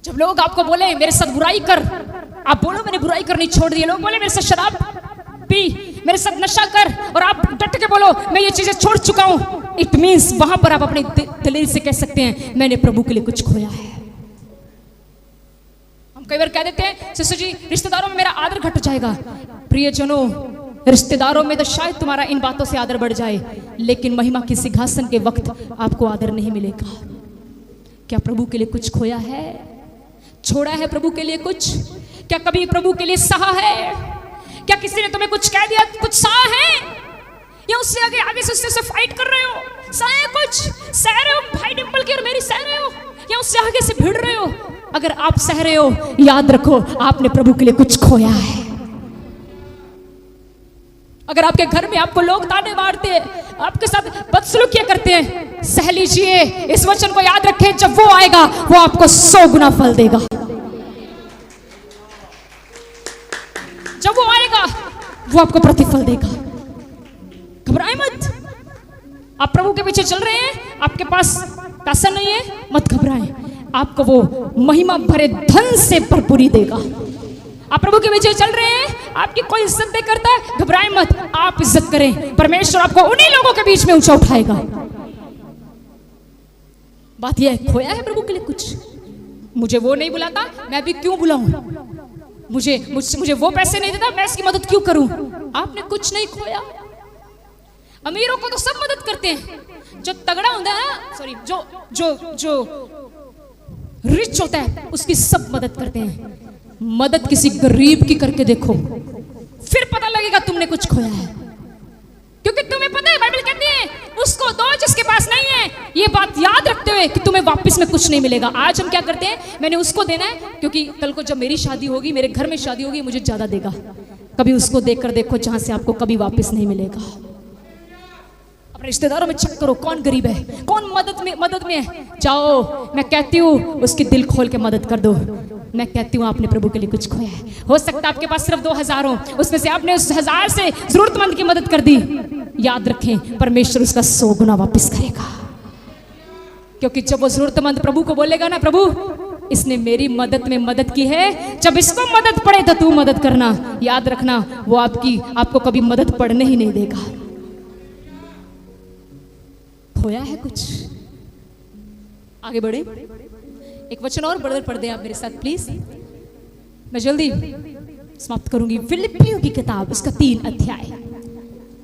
जब लोग आपको बोले मेरे साथ बुराई कर, आप बोलो मैंने बुराई करनी छोड़ दी। लोग बोले मेरे साथ शराब पी, मेरे साथ नशा कर, और आप डट के बोलो मैं ये चीजें छोड़ चुका हूं, इट मींस वहां पर आप अपने दिल से कह सकते हैं मैंने प्रभु के लिए कुछ खोया है। हम कई बार कह देते हैं सिस्टर जी रिश्तेदारों में मेरा आदर घट जाएगा। प्रियजनों, रिश्तेदारों में तो शायद तुम्हारा इन बातों से आदर बढ़ जाए, लेकिन महिमा के सिंहासन के वक्त आपको आदर नहीं मिलेगा। क्या प्रभु के लिए कुछ खोया है? छोड़ा है प्रभु के लिए कुछ? क्या कभी प्रभु के लिए सहा है? क्या किसी ने तुम्हें कुछ कह दिया, कुछ सहा है? या उससे आगे से उससे फाइट कर रहे हो? सहा कुछ सह रहे हो भाई डिंपल की और मेरी सह रहे हो, या उससे आगे से भिड़ रहे हो? अगर आप सह रहे हो याद रखो आपने प्रभु के लिए कुछ खोया है। अगर आपके घर में आपको लोग ताने मारते हैं, आपके साथ बदसलूकियां करते हैं, सह लीजिए। इस वचन को याद रखें, जब वो आएगा वो आपको 100 गुना फल देगा। जब वो आएगा वो आपको प्रतिफल देगा। घबराए मत। आप प्रभु के पीछे चल रहे हैं, आपके पास पैसा नहीं है, मत घबराएं, आपको वो महिमा भरे धन से भरपूरी देगा। आप प्रभु के पीछे चल रहे हैं, आपकी कोई इज्जत नहीं करता, घबराएं मत, आप इज्जत करें, परमेश्वर आपको उन्हीं लोगों के बीच में ऊंचा उठाएगा। बात यह है, खोया है प्रभु के लिए कुछ? मुझे वो नहीं बुलाता, मैं भी क्यों बुलाऊं? मुझे वो पैसे नहीं देता, मैं इसकी मदद क्यों करूं? आपने कुछ नहीं खोया। अमीरों को तो सब मदद करते हैं, जो तगड़ा होता है ना, सॉरी, जो रिच होता है उसकी सब मदद करते हैं। मदद किसी गरीब की करके देखो, फिर पता लगेगा तुमने कुछ खोया है, क्योंकि तुम्हें पता है बाइबल कहती है उसको दो जिसके पास नहीं है। ये बात याद रखते हुए कि तुम्हें वापस में कुछ नहीं मिलेगा। आज हम क्या करते हैं, मैंने उसको देना है क्योंकि कल को जब मेरी शादी होगी, मेरे घर में शादी होगी, मुझे ज्यादा देगा। कभी उसको देखकर देखो जहां से आपको कभी वापस नहीं मिलेगा। अपने रिश्तेदारों में चेक करो कौन गरीब है, कौन मदद में है। जाओ, मैं कहती हूँ उसकी दिल खोल के मदद कर दो। मैं कहती हूँ आपने प्रभु के लिए कुछ खोया है। हो सकता है आपके पास सिर्फ 2000 हो, उसमें से आपने उस 1000 से जरूरतमंद की मदद कर दी। याद रखें परमेश्वर उसका 100 गुना वापस करेगा, क्योंकि जब वो जरूरतमंद प्रभु को बोलेगा ना, प्रभु इसने मेरी मदद में मदद की है, जब इसको मदद पड़े तो तू मदद करना। याद रखना वो आपको कभी मदद पड़ने ही नहीं देगा। खोया है कुछ? आगे बढ़े, एक वचन और ब्रदर पढ़ दे आप मेरे साथ प्लीज, मैं जल्दी समाप्त करूंगी। फिलिप्पियों की किताब उसका 3 अध्याय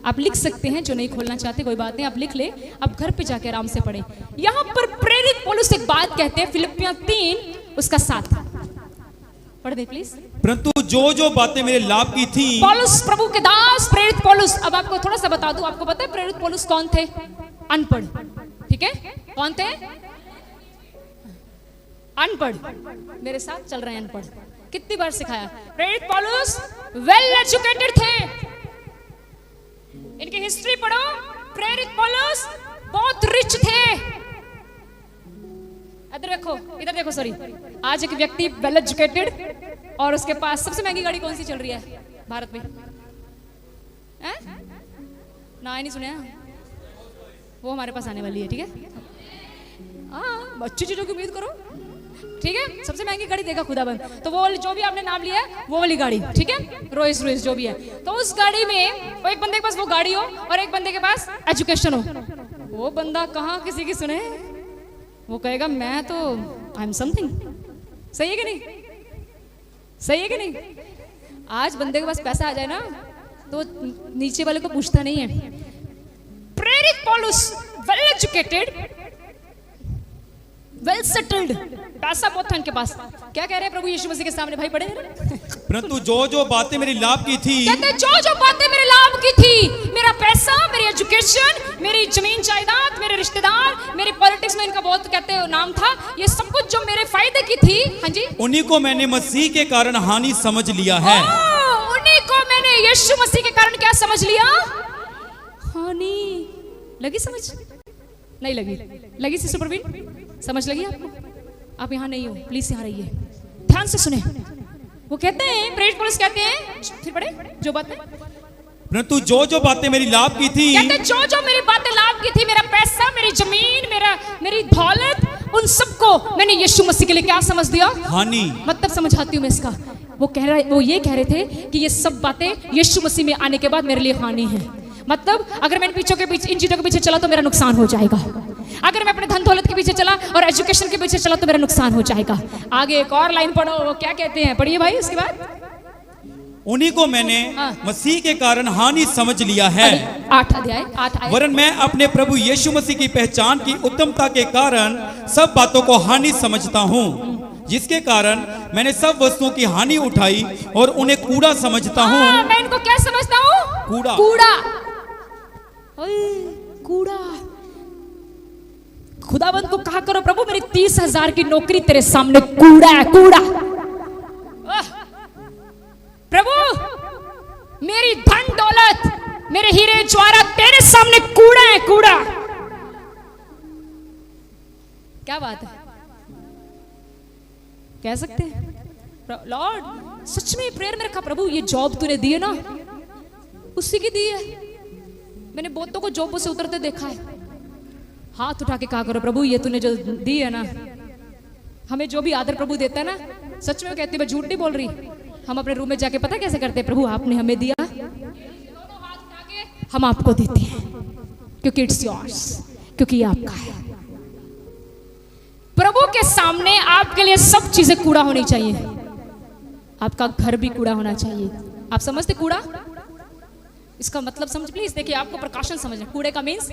आप लिख सकते हैं, जो नहीं खोलना चाहते कोई बात नहीं, आप लिख ले, आप घर पे जाके आराम से पढ़ें। यहां पर प्रेरित पौलुस एक बात कहते हैं, फिलिप्पियों 3 उसका 7 पढ़ दे प्लीज। परंतु जो बातें मेरे लाभ की थी, पौलुस प्रभु के दास प्रेरित पौलुस। अब आपको थोड़ा सा बता दूं, आपको पता है प्रेरित पौलुस कौन थे? अनपढ़, ठीक है, कौन थे? अनपढ़। मेरे साथ चल रहे हैं अनपढ़, कितनी बार सिखाया। प्रेरित पौलुस वेल एजुकेटेड थे, इनकी हिस्ट्री पढ़ो। प्रेरित पौलुस बहुत रिच थे, इधर देखो सॉरी। आज एक व्यक्ति वेल एजुकेटेड और उसके पास सबसे महंगी गाड़ी कौन सी चल रही है भारत में? ना ही नहीं सुने, वो हमारे पास आने वाली है, ठीक है? हाँ, अच्छी चीजों की उम्मीद करो, ठीक है? सबसे महंगी गाड़ी देगा खुदाबंद, तो वो जो भी आपने नाम लिया है वो वाली गाड़ी, ठीक है? रोइस रोइस जो भी है, तो उस गाड़ी में वो एक बंदे के पास वो गाड़ी हो और एक बंदे के पास एजुकेशन हो, वो बंदा कहाँ किसी की सुने? वो कहेगा मैं तो आई एम समथिंग। सही है कि नहीं? सही है कि नहीं? आज बंदे के पास पैसा आ जाए ना तो नीचे वाले को पूछता नहीं है। प्रेरित पौलुस वेल एजुकेटेड, वेल सेटल्ड, पैसा बहुत था इनके पास। क्या कह रहे हैं प्रभु यीशु मसीह के सामने? भाई बड़े परंतु जो बातें मेरी लाभ की थी, कहते जो बातें मेरे लाभ की थी, मेरा पैसा, मेरी एजुकेशन, मेरी जमीन जायदाद, मेरे रिश्तेदार, मेरी पॉलिटिक्स में इनका बहुत कहते हैं नाम था, ये सब कुछ जो मेरे फायदे की थी, हाँ जी, उन्हीं को मैंने मसीह के कारण हानि समझ लिया है। उन्हीं को मैंने यीशु मसीह के कारण क्या समझ लिया? हानि। लगी समझ? नहीं लगी? लगी सिस्टर प्रवीण? समझ लगी आपको? आप यहाँ नहीं हो, प्लीज यहाँ रहिए, ध्यान से सुने। वो कहते हैं, प्रेरित पौलुस कहते हैं, फिर पढ़े जो बातें, परंतु जो बातें मेरी लाभ की थी, कहते जो मेरी बातें लाभ की थी, मेरा पैसा, मेरी जमीन, मेरी दौलत, उन सबको मैंने यीशु मसीह के लिए क्या समझ दिया? हानि। मतलब समझाती हूँ मैं इसका। वो ये कह रहे थे कि ये सब बातें यीशु मसीह में आने के बाद मेरे लिए हानि है। मतलब अगर मैं इन चीजों के पीछे चला तो मेरा नुकसान हो जाएगा। अगर मैं अपने धन दौलत के पीछे चला और एजुकेशन के पीछे चला तो मेरा नुकसान हो जाएगा। आगे एक और लाइन पढ़ो, वो क्या कहते हैं? पढ़िए भाई उसके बाद। उन्हीं को मैंने मसीह के कारण हानि समझ लिया है। 8 अध्याय 8 आयत। वरन मैं अपने प्रभु यीशु मसीह की पहचान की उत्तमता के कारण सब बातों को हानि समझता हूँ, जिसके कारण मैंने सब वस्तुओं की हानि उठाई और उन्हें कूड़ा समझता हूँ। मैं इनको क्या समझता हूँ? कूड़ा। कूड़ा। कूड़ा। खुदावंत को कहा करो, प्रभु मेरी 30,000 की नौकरी तेरे सामने कूड़ा है, कूड़ा। प्रभु मेरी धन दौलत, मेरे हीरे ज्वारात तेरे सामने कूड़ा है, कूड़ा। क्या बात है? कह सकते हैं लॉर्ड सच में प्रेयर में रखा, प्रभु ये जॉब तूने दी है ना, उसी की दी है। मैंने बहुतों को जॉब से उतरते देखा है। हाथ उठा के कहा करो, प्रभु ये तूने जो दी है ना, हमें जो भी आदर प्रभु देता है ना, सच में कहती मैं झूठ नहीं बोल रही। हम अपने रूम में जाके पता कैसे करते हैं? प्रभु आपने हमें दिया, दोनों हाथ उठा के हम आपको देते हैं, क्योंकि इट्स योर्स, क्योंकि ये आपका है। प्रभु के सामने आपके लिए सब चीजें कूड़ा होनी चाहिए। आपका घर भी कूड़ा होना चाहिए। आप समझते कूड़ा? इसका मतलब समझ प्लीज। देखिए आपको प्रकाशन समझना। कूड़े का मीन्स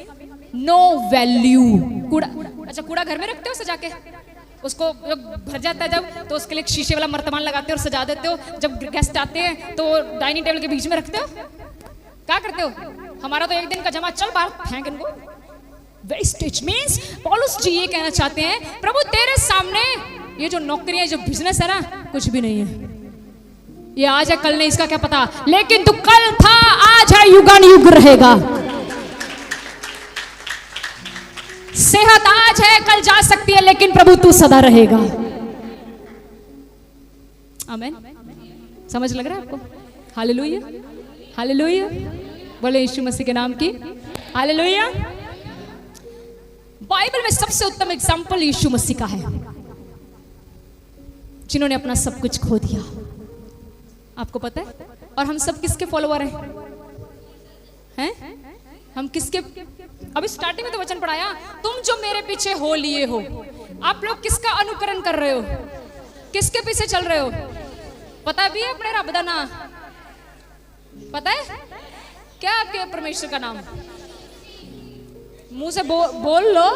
नो वैल्यू। कूड़ा, अच्छा कूड़ा घर में रखते हो सजा के? उसको जब भर जाता है जब, तो उसके लिए शीशे वाला मर्तमान लगाते हो और सजा देते हो। जब गेस्ट आते हैं तो डाइनिंग टेबल के बीच में रखते हो। क्या करते हो? हमारा तो एक दिन का जमा, चल बाहर फेंक इनको। वेस्टेज मीन्स पौलुस जी ये कहना चाहते हैं, प्रभु तेरे सामने ये जो नौकरियां, जो बिजनेस है ना, कुछ भी नहीं है। ये आज है कल नहीं, इसका क्या पता, लेकिन तू कल था, आज है, युगानुयुग रहेगा। सेहत आज है, कल जा सकती है, लेकिन प्रभु तू सदा रहेगा। आमीन। समझ लग रहा है आपको? Hallelujah, hallelujah. बोले यीशु मसीह के नाम की हालेलुया। बाइबल में सबसे उत्तम एग्जाम्पल यीशु मसीह का है, जिन्होंने अपना सब कुछ खो दिया। आपको पता है? और हम सब किसके फॉलोअर हैं? हम किसके? अभी स्टार्टिंग में तो वचन पढ़ाया, तुम जो मेरे पीछे हो लिए हो। आप लोग किसका अनुकरण कर रहे हो? किसके पीछे चल रहे हो? पता भी है अपने रब दा नाम? पता है क्या आपके परमेश्वर का नाम? मुंह से बोल लो।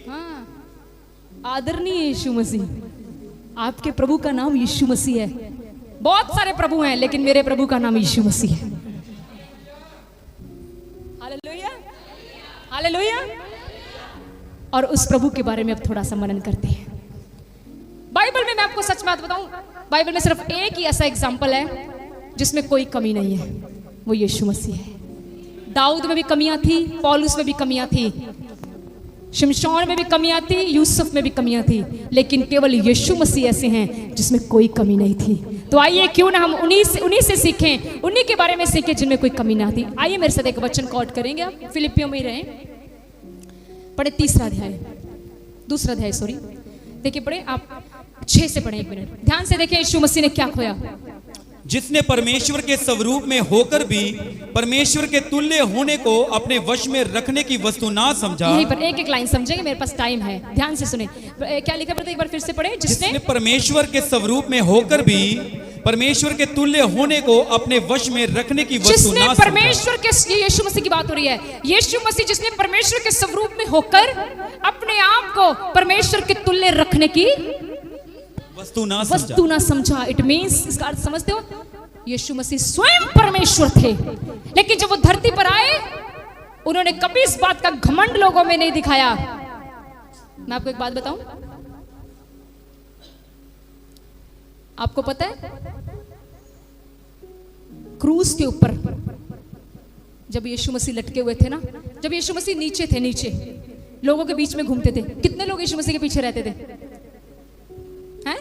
हाँ, आदरणीय यीशु मसीह। आपके प्रभु का नाम यीशु मसीह है। बहुत सारे प्रभु हैं, लेकिन मेरे प्रभु का नाम यीशु मसीह है। Hallelujah, hallelujah. और उस प्रभु के बारे में अब थोड़ा सा मनन करते हैं। बाइबल में मैं आपको सच बात बताऊं, बाइबल में सिर्फ एक ही ऐसा एग्जाम्पल है जिसमें कोई कमी नहीं है, वो यीशु मसीह है। दाऊद में भी कमियां थी, पौलुस में भी कमियां थी, शिमशोन में भी कमियां थी, यूसुफ में भी कमियां थी, लेकिन केवल यीशु मसीह ऐसे हैं जिसमें कोई कमी नहीं थी। तो आइए क्यों ना हम उन्हीं से सीखें, उन्हीं के बारे में सीखें जिनमें कोई कमी ना थी। आइए मेरे साथ एक वचन कोट करेंगे, आप फिलिपियों में ही रहें, पढ़े दूसरा अध्याय सॉरी, देखिए पढ़े आप 6 से पढ़े, 1 मिनट ध्यान से देखिए। यीशु मसीह ने क्या खोया? जिसने परमेश्वर के स्वरूप में होकर भी परमेश्वर के तुल्य होने को अपने वश में रखने की वस्तु ना समझा। यहीं पर एक लाइन समझेंगे, मेरे पास टाइम है, ध्यान से सुने। क्या लिखा पढ़ते, एक बार फिर से पढ़े। जिसने परमेश्वर के स्वरूप में होकर भी परमेश्वर के तुल्य होने को अपने वश में रखने की वस्तु ना समझा। परमेश्वर के, ये यीशु मसीह की बात हो रही है, यीशु मसीह जिसने परमेश्वर के स्वरूप में होकर अपने आप को परमेश्वर के तुल्य रखने की वस्तु ना समझा। इट मींस, इसका अर्थ समझते हो, यीशु मसीह स्वयं परमेश्वर थे, लेकिन जब वो धरती पर आए उन्होंने कभी इस बात का घमंड लोगों में नहीं दिखाया। मैं आपको एक बात बताऊं, आपको पता है क्रूस के ऊपर जब यीशु मसीह लटके हुए थे ना, जब यीशु मसीह नीचे लोगों के बीच में घूमते थे, कितने लोग यीशु मसीह के पीछे रहते थे? हैं?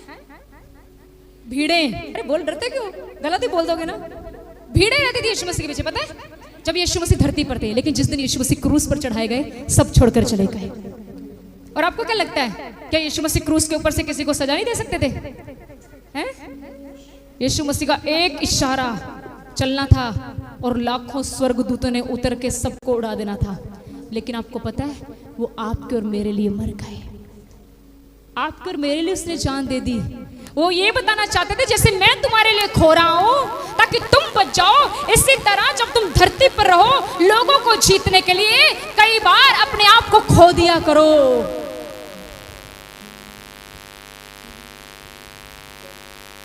भीड़े। अरे बोल, डरते क्यों? गलत ही बोल दोगे ना। भीड़े रहती थी यीशु मसीह के पीछे, पता है, जब यीशु मसीह धरती पर थे। लेकिन जिस दिन यीशु मसीह क्रूस पर चढ़ाए गए, सब छोड़कर चले गए। और आपको क्या लगता है, क्या यीशु मसीह क्रूस के ऊपर से किसी को सजा नहीं दे सकते थे? हैं? यीशु मसीह का एक इशारा चलना था और लाखों स्वर्गदूतों ने उतर के सबको उड़ा देना था। लेकिन आपको पता है, वो आपके और मेरे लिए मर गए, आपके और मेरे लिए उसने जान दे दी। वो ये बताना चाहते थे, जैसे मैं तुम्हारे लिए खो रहा हूं ताकि तुम बच जाओ, इसी तरह जब तुम धरती पर रहो, लोगों को जीतने के लिए कई बार अपने आप को खो दिया करो।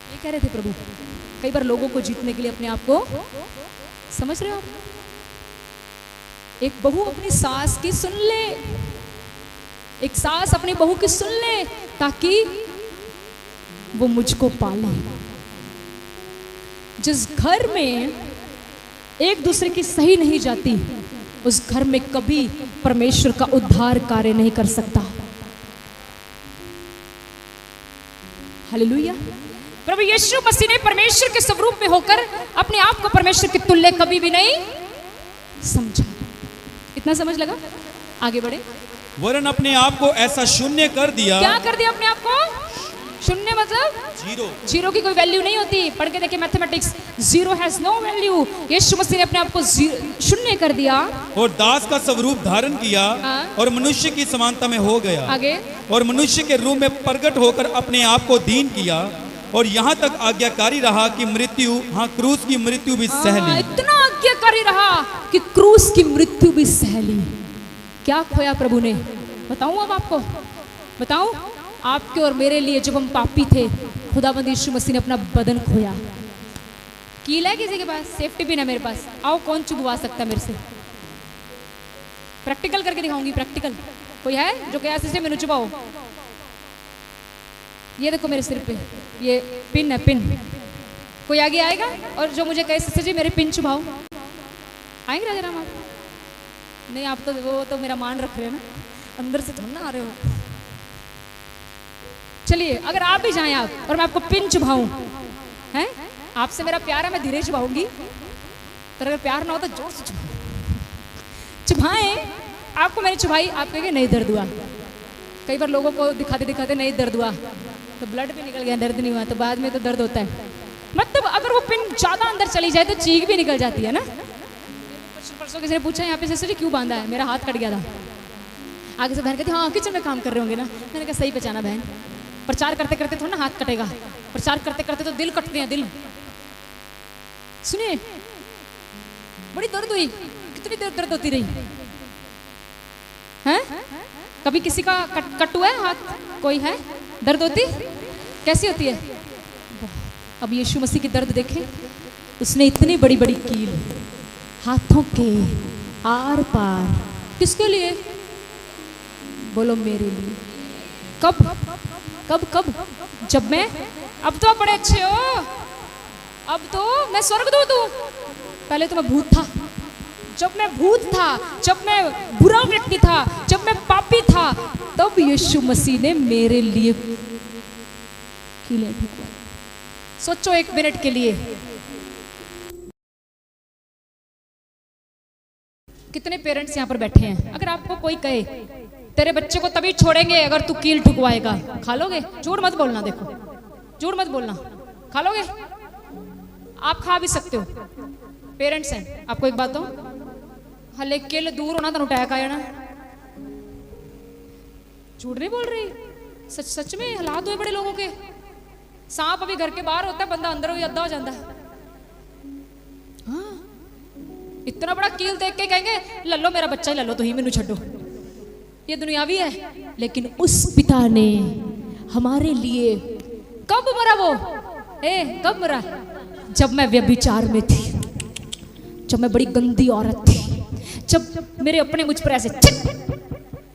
ये कह रहे थे प्रभु, कई बार लोगों को जीतने के लिए अपने आप को, समझ रहे हो आप? एक बहू अपनी सास की सुन ले, एक सास अपनी बहू की सुन ले, ताकि वो मुझको पाले। जिस घर में एक दूसरे की सही नहीं जाती, उस घर में कभी परमेश्वर का उद्धार कार्य नहीं कर सकता। हालेलुया। प्रभु यीशु मसीह ने परमेश्वर के स्वरूप में होकर अपने आप को परमेश्वर के तुल्य कभी भी नहीं समझा। इतना समझ लगा? आगे बढ़े। वरन अपने आप को ऐसा शून्य कर दिया। क्या कर दिया अपने आप को? शून्य मतलब जीरो की कोई वैल्यू नहीं होती। पढ़ के देखिए mathematics, zero has no value. Yeshu Masih ने अपने आप को शून्य कर दिया और दास का स्वरूप धारण किया और मनुष्य की समानता में हो गया। आगे, और मनुष्य के रूप में प्रकट होकर अपने आप को दीन किया और यहाँ तक आज्ञाकारी रहा कि मृत्यु, हाँ, क्रूस की मृत्यु भी सह ली। इतना आज्ञाकारी रहा कि क्रूस की मृत्यु भी सह ली। क्या खोया प्रभु ने? बताऊं अब आपको, बताऊं? आपके और मेरे लिए जब हम पापी थे, खुदावंद यीशु मसीह ने अपना बदन खोया। कील है किसी के पास? सेफ्टी पिन है मेरे पास। आओ, कौन चुभवा सकता है मेरे से? प्रैक्टिकल करके दिखाऊंगी। प्रैक्टिकल कोई है जो कहे ऐसे मैंने चुभाओ? ये देखो मेरे सिर पे ये पिन है, पिन। कोई आगे आएगा और जो मुझे कहे सच्चे जी मेरे पिन चुभाओ? आएंगे राजा राम? आप नहीं, आप तो वो तो मेरा मान रख रहे हैं ना, अंदर से थोड़ा ना आ रहे हो। चलिए, अगर आप भी जाएं आप और मैं आपको पिन चुभाऊं, हैं? आपसे मेरा प्यार है, मैं धीरे चुभाऊंगी। तो अगर प्यार ना हो तो जोर से चुभाएं। आपको मैंने चुभाई, आप कहेंगे नहीं दर्द हुआ। कई बार लोगों को दिखाते दिखाते नहीं दर्द हुआ, तो ब्लड भी निकल गया, दर्द नहीं हुआ, तो बाद में तो दर्द होता है। मतलब अगर वो पिन ज्यादा अंदर चली जाए तो चीख भी निकल जाती है ना। परसों किसी ने पूछा यहाँ पे सिस्टर जी क्यों बांधा है? मेरा हाथ कट गया था। आगे से बहन कहती हाँ किचन में काम कर रहे होंगे ना। मैंने कहा सही पहचाना बहन, प्रचार करते करते थोड़ा ना हाथ कटेगा, प्रचार करते करते तो दिल कटते हैं, दिल। सुनिए, बड़ी दर्द हुई। कितनी देर दर्द होती रही है? कभी किसी का कट हुआ है हाथ? कोई है? दर्द होती? कैसी होती है? अब यीशु मसीह की दर्द देखें। उसने इतनी बड़ी बड़ी कील हाथों के आर पार, किसके लिए? बोलो मेरे लिए। कब कब कब? जब मैं, अब तो आप बड़े अच्छे हो, अब तो मैं स्वर्गदूत हूं, पहले तो मैं भूत था। जब मैं भूत था, जब मैं बुरा व्यक्ति था, जब मैं पापी था, तब यीशु मसीह ने मेरे लिए कीलें ठुकवाई। सोचो एक मिनट के लिए, कितने पेरेंट्स यहाँ पर बैठे हैं, अगर आपको कोई कहे तेरे बच्चे को तभी छोड़ेंगे अगर तू कील ठुकवाएगा, खा लोगे? झूठ मत बोलना, देखो झूठ मत बोलना, खा लोगे? आप खा भी सकते हो, पेरेंट्स हैं। आपको एक बात दो, हले किल दूर होना तो अटैक आया ना। झूठ नहीं बोल रही, सच सच में हालात हुए बड़े लोगों के। सांप अभी घर के बाहर होता है, बंदा अंदर भी अद्धा हो जाता है। हाँ, इतना बड़ा कील देख के कहेंगे लल्लो मेरा बच्चा ही लल्लो, तो ही मैनू छड्डो। ये दुनियावी है, लेकिन उस पिता ने हमारे लिए कब मरा वो? कब मरा? जब मैं व्यभिचार में थी, जब मैं बड़ी गंदी औरत थी, जब मेरे अपने मुझ पर ऐसे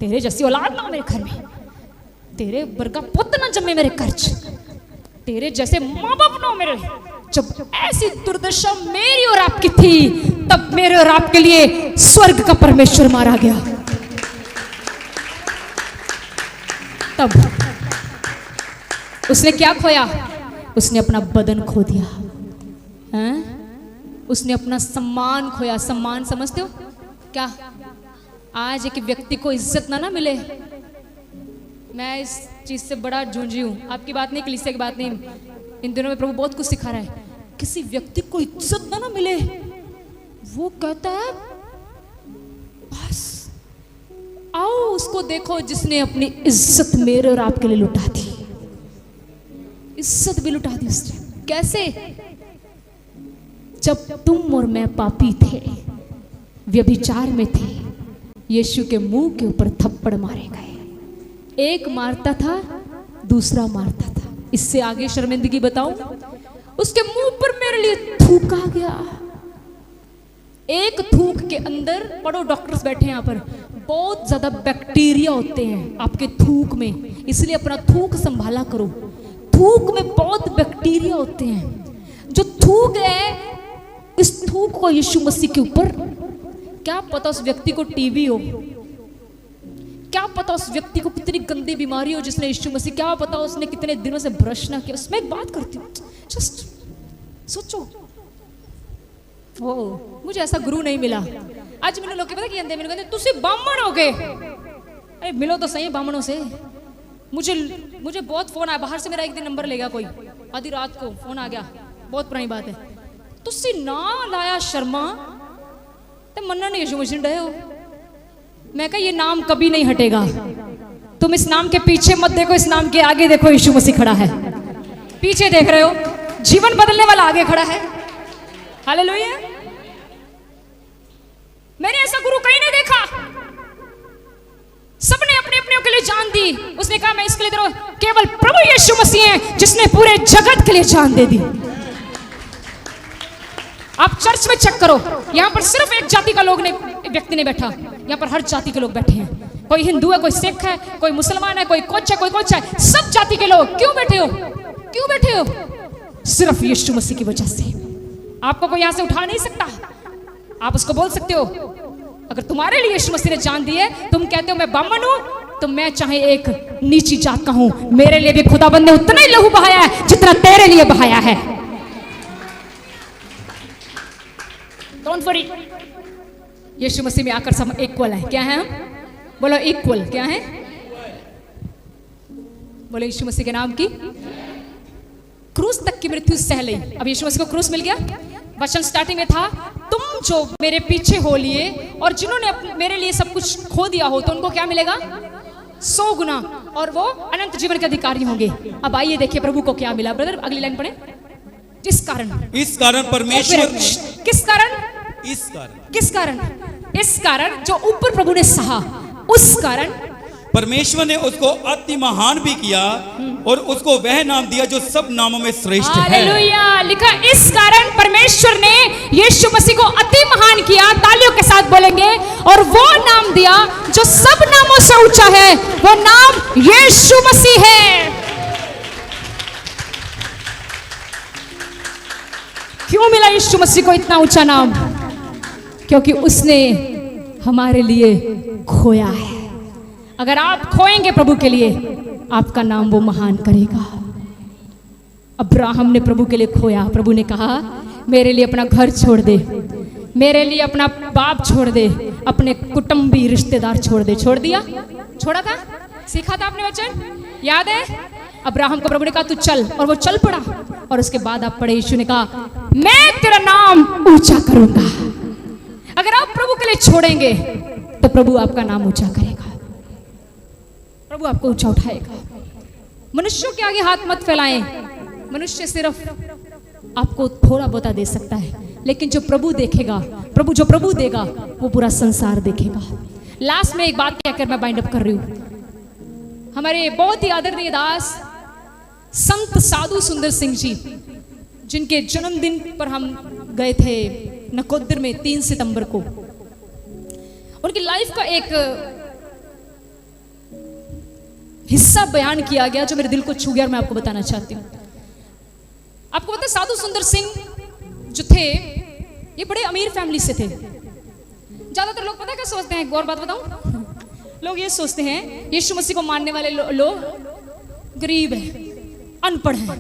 तेरे जैसी औलाद ना मेरे घर में, तेरे वर्गा पुत्र ना जन्मे मेरे घर, तेरे जैसे माँ बाप ना मेरे, जब ऐसी दुर्दशा मेरी और आपकी थी, तब मेरे और आपके लिए स्वर्ग का परमेश्वर मारा गया। तब उसने क्या खोया? उसने अपना बदन खो दिया, हैं? उसने अपना सम्मान खोया। सम्मान समझते हो क्या? आज एक व्यक्ति को इज्जत ना मिले, मैं इस चीज से बड़ा जूझी हूं। आपकी बात नहीं, कलीसिया की बात नहीं, इन दिनों में प्रभु बहुत कुछ सिखा रहा है। किसी व्यक्ति को इज्जत ना मिले, वो कहता है बस आओ उसको देखो जिसने अपनी इज्जत मेरे और आपके लिए लुटा दी। इज्जत भी लुटा दी उसने। कैसे? जब तुम और मैं पापी थे, व्यभिचार में थे, यीशु के मुंह के ऊपर थप्पड़ मारे गए। एक मारता था, दूसरा मारता था। इससे आगे शर्मिंदगी बताऊं? उसके मुंह पर मेरे लिए थूका गया। एक थूक के अंदर, पढ़ो डॉक्टर्स बैठे हैं यहाँ पर, बहुत ज्यादा बैक्टीरिया होते हैं आपके थूक में, इसलिए अपना थूक संभाला करो। थूक में बहुत बैक्टीरिया होते हैं। जो थूक है, इस थूक को यीशु मसीह के ऊपर, क्या पता उस व्यक्ति को टीबी हो, क्या पता उस व्यक्ति को कितनी गंदी बीमारी हो जिसने यीशु मसीह, क्या पता उसने कितने दिनों से ब्रश ना किया। उसमें एक बात करती हूँ, जस्ट सोचो। ओ, मुझे ऐसा गुरु नहीं मिला। आज मैंने लोग पता क्या मैंने कहते तुसी बामण हो गए। अरे मिलो तो सही बामणों से। मुझे बहुत फोन आया बाहर से, मेरा एक दिन नंबर ले गया कोई, आधी रात को फोन आ गया, बहुत पुरानी बात है। तुसी ना लाया शर्मा ते मन्ना नहीं यीशु मसीह डे हो। मैं कहा ये नाम कभी नहीं हटेगा, तुम इस नाम के पीछे मत देखो, इस नाम के आगे देखो, यीशु मसीह खड़ा है। पीछे देख रहे हो, जीवन बदलने वाला आगे खड़ा है। हालेलुया। मैंने ऐसा गुरु कहीं नहीं देखा। सबने अपने अपने के लिए जान दी। उसने कहा मैं इसके लिए दे रहा हूं, केवल प्रभु यीशु मसीह है जिसने पूरे जगत के लिए जान दे दी। आप चर्च में चेक करो, यहां पर सिर्फ एक जाति का लोग नहीं, व्यक्ति नहीं बैठा, यहां पर हर जाति के लोग बैठे हैं। कोई हिंदू है, कोई सिख है, कोई मुसलमान है, कोई कुछ है, कोई कुछ है, सब जाति के लोग। क्यों बैठे हो? क्यों बैठे हो? सिर्फ यीशु मसीह की वजह से। आपको कोई यहां से उठा नहीं सकता। आप उसको बोल सकते हो, अगर तुम्हारे लिए यीशु मसीह ने जान दी है, तुम कहते हो मैं ब्राह्मण हूं, तो मैं चाहे एक नीची जात का हूं, मेरे लिए भी खुदाबंद ने उतना ही लहू बहाया है जितना तेरे लिए बहाया है। डोंट वरी, यीशु मसीह में आकर सब इक्वल है। क्या है हम? बोलो इक्वल। क्या है? बोलो यीशु मसीह के नाम की। क्रूस तक की मृत्यु सह ली। अब यीशु मसीह को क्रूस मिल गया। वचन स्टार्टिंग में था, तुम जो मेरे पीछे हो लिए और जिन्होंने मेरे लिए सब कुछ खो दिया हो, तो उनको क्या मिलेगा? 100 गुना, और वो अनंत जीवन के अधिकारी होंगे। अब आइए देखिए प्रभु को क्या मिला। ब्रदर अगली लाइन पढ़े। जिस कारण, इस कारण परमेश्वर ने, किस कारण? इस कारण, किस कारण? इस कारण जो ऊपर प्रभु ने सहा, उस कारण परमेश्वर ने उसको अति महान भी किया और उसको वह नाम दिया जो सब नामों में श्रेष्ठ है। हालेलुया। लिखा इस कारण परमेश्वर ने यीशु मसीह को अति महान किया, तालियों के साथ बोलेंगे, और वो नाम दिया जो सब नामों से ऊंचा है, वो नाम यीशु मसीह है। क्यों मिला यीशु मसीह को इतना ऊंचा नाम? क्योंकि उसने हमारे लिए खोया है। अगर आप खोएंगे प्रभु के लिए, आपका नाम वो महान करेगा। अब्राहम ने प्रभु के लिए खोया। प्रभु ने कहा मेरे लिए अपना घर छोड़ दे, मेरे लिए अपना बाप छोड़ दे, अपने कुटुंबी रिश्तेदार छोड़ दे। छोड़ दिया, छोड़ा था, सीखा था आपने वचन, याद है? अब्राहम को प्रभु ने कहा तू चल, और वो चल पड़ा। और उसके बाद आप पढ़े, यीशु ने कहा मैं तेरा नाम ऊंचा करूंगा। अगर आप प्रभु के लिए छोड़ेंगे तो प्रभु आपका नाम ऊंचा करेगा, प्रभु आपको ऊंचा उठाएगा। मनुष्यों के आगे हाथ मत फैलाएं। मनुष्य सिर्फ आपको थोड़ा बहुत दे सकता है, लेकिन जो प्रभु देखेगा, जो प्रभु देगा वो पूरा संसार देखेगा। लास्ट में एक बात कहकर मैं बाइंड अप कर रही हूं। हमारे बहुत ही आदरणीय दास संत साधु सुंदर सिंह जी, जिनके जन्मदिन पर हम गए थे नकोदर में 3 सितंबर को, उनकी लाइफ का एक हिस्सा बयान किया गया जो मेरे दिल को छू गया और मैं आपको बताना चाहती हूँ। आपको पता है साधु सुंदर सिंह जो थे ये बड़े अमीर फैमिली से थे। ज्यादातर लोग पता है क्या सोचते हैं, एक और बात बताऊं, लोग ये सोचते हैं यीशु मसीह को मानने वाले लोग गरीब हैं, अनपढ़ हैं।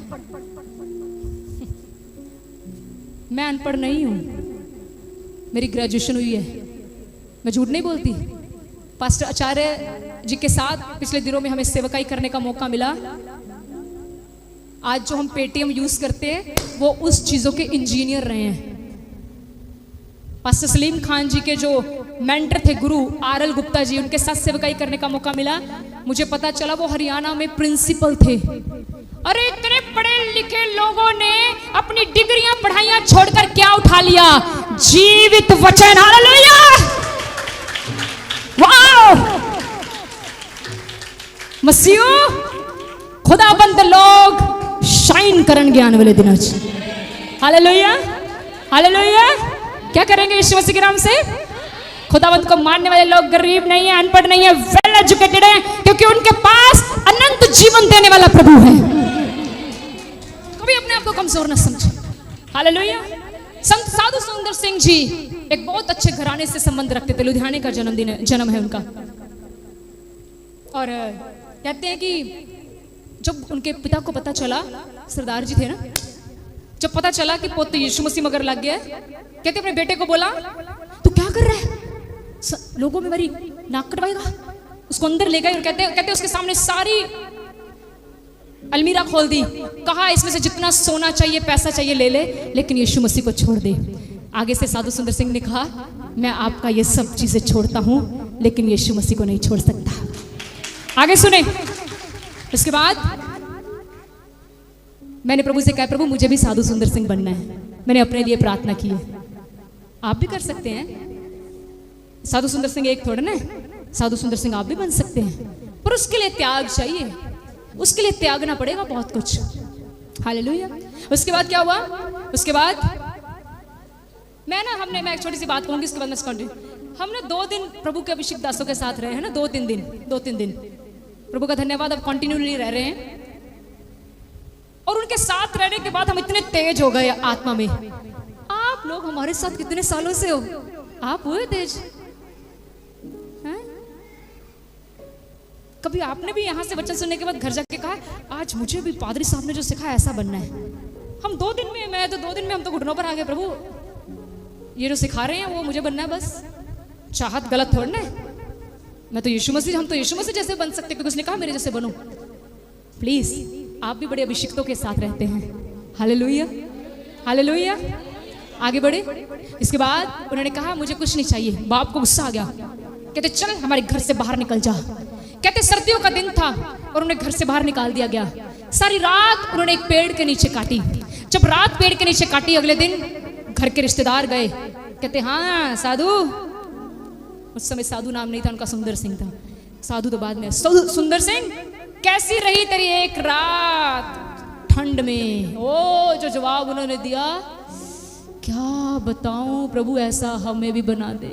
मैं अनपढ़ नहीं हूं, मेरी ग्रेजुएशन हुई है, मैं झूठ नहीं बोलती। पास्टर आचार्य जी के साथ पिछले दिनों में हमें सेवकाई करने का मौका मिला। आज जो हम पेटीएम यूज करते हैं वो उस चीजों के इंजीनियर रहे हैं। पास्टर सलीम खान जी के जो मेंटर थे गुरु आरएल गुप्ता जी, उनके साथ सेवकाई करने का मौका मिला। मुझे पता चला वो हरियाणा में प्रिंसिपल थे। अरे इतने पढ़े लिखे लोगों ने अपनी डिग्रियां पढ़ाइयां छोड़कर क्या उठा लिया? जीवित वचन। हालेलुया, वाह। मसीह खुदाबंद लोग शाइन करन ज्ञान वाले दिनों च। Hallelujah, hallelujah. क्या करेंगे यीशु मसीह के नाम से? खुदावंत को मानने वाले लोग गरीब नहीं है, अनपढ़ नहीं है, वेल एजुकेटेड है, क्योंकि उनके पास अनंत जीवन देने वाला प्रभु है। कभी अपने आप को कमजोर न समझे। हालेलुया। संत साधु सुंदर सिंह जी एक बहुत अच्छे घराने से संबंध रखते थे। लुधियाने का जन्म है उनका। और कहते हैं कि जब उनके पिता को पता चला, सरदार जी थे ना, जब पता चला कि पोते यीशु मसीह मगर लग गया, कहते अपने बेटे को बोला तू क्या कर रहा है, लोगों में मेरी नाक कटवाएगा। उसको अंदर ले गए और कहते उसके सामने सारी अलमीरा खोल दी। कहा इसमें से जितना सोना चाहिए, पैसा चाहिए ले ले, लेकिन यीशु मसीह को छोड़ दे। आगे से साधु सुंदर सिंह ने कहा मैं आपका ये सब चीजें छोड़ता हूं, लेकिन यीशु मसीह को नहीं छोड़ सकता। आगे सुने। उसके बाद मैंने प्रभु से कहा प्रभु मुझे भी साधु सुंदर सिंह बनना है। मैंने अपने लिए प्रार्थना की है। आप भी कर सकते हैं। साधु सुंदर सिंह एक थोड़ा ना, साधु सुंदर सिंह आप भी बन सकते हैं, पर उसके लिए त्याग चाहिए, उसके लिए त्यागना पड़ेगा बहुत कुछ। हालेलुया। उसके बाद क्या हुआ? उसके बाद मैं एक छोटी सी बात कहूंगी, उसके बाद मैं हमने 2 दिन प्रभु के अभिषेक दासों के साथ रहे हैं ना, 2-3 दिन। प्रभु का धन्यवाद, अब कंटिन्यूली रह रहे हैं। और उनके साथ रहने के बाद हम इतने तेज हो गए आत्मा में। आप लोग हमारे साथ कितने सालों से हो? आप हुए तेज? कभी आपने भी यहां से वचन सुनने के बाद घर जाके कहा आज मुझे भी पादरी साहब ने जो सिखाया ऐसा बनना है? हम 2 दिन में हम तो घुटनों पर आ गए, प्रभु ये जो सिखा रहे हैं वो मुझे बनना है बस। चाहत गलत थोड़ा है। हम तो यीशु मसीह जैसे बन सकते, क्योंकि उसने कहा मेरे जैसे बनो। प्लीज आप भी बड़े अभिषिक्तों के साथ रहते हैं। Hallelujah, hallelujah. आगे बढ़े। इसके बाद उन्होंने कहा मुझे कुछ नहीं चाहिए। बाप को गुस्सा आ गया, कहते चल हमारे घर से बाहर निकल जा। कहते सर्दियों का दिन था और उन्हें घर से बाहर निकाल दिया गया। सारी रात उन्होंने एक पेड़ के नीचे काटी। जब रात पेड़ के नीचे काटी, अगले दिन घर के रिश्तेदार गए। कहते हाँ साधु, उस समय साधु नाम नहीं था उनका, सुंदर सिंह था। साधु तो बाद में। सुंदर सिंह कैसी रही तेरी एक रात ठंड में? ओ जो जवाब उन्होंने दिया, क्या बताऊं प्रभु, ऐसा हमें भी बना दे।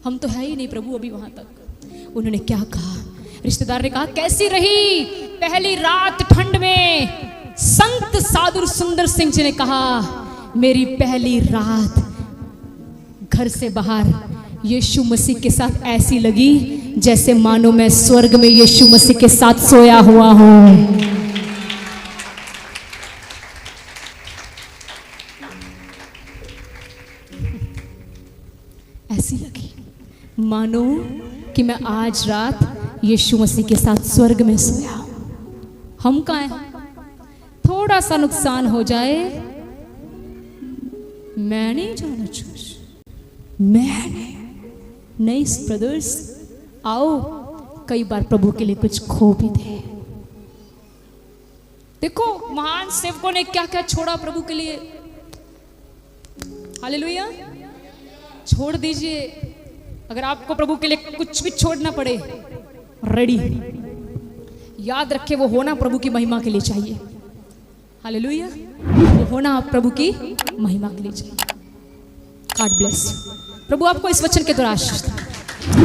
हम तो है ही नहीं प्रभु अभी वहां तक। उन्होंने क्या कहा? रिश्तेदार ने कहा कैसी रही पहली रात ठंड में? संत साधु सुंदर सिंह जी ने कहा मेरी पहली रात घर से बाहर यीशु मसीह के साथ ऐसी लगी जैसे मानो मैं स्वर्ग में यीशु मसीह के साथ सोया हुआ हूं। ऐसी लगी मानो कि मैं आज रात यीशु मसीह के साथ स्वर्ग में सोया हूं। हम कहाँ हैं? थोड़ा सा नुकसान हो जाए मैं नहीं जाना चाहती, मैं नहीं ब्रदर्स, आओ कई बार प्रभु के लिए कुछ खो भी दे। देखो महान सेवकों ने क्या क्या छोड़ा प्रभु के लिए। हालेलुया। छोड़ दीजिए, अगर आपको प्रभु के लिए कुछ भी छोड़ना पड़े, रेडी। याद रखे वो होना प्रभु की महिमा के लिए चाहिए। हालेलुया। वो होना आप प्रभु की महिमा के लिए चाहिए। God bless you. प्रभु आपको इस वचन के द्वारा आशीष दे।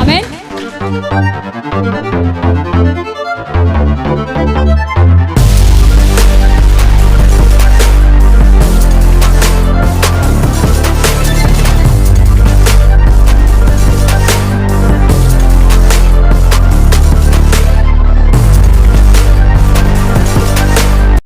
आमीन।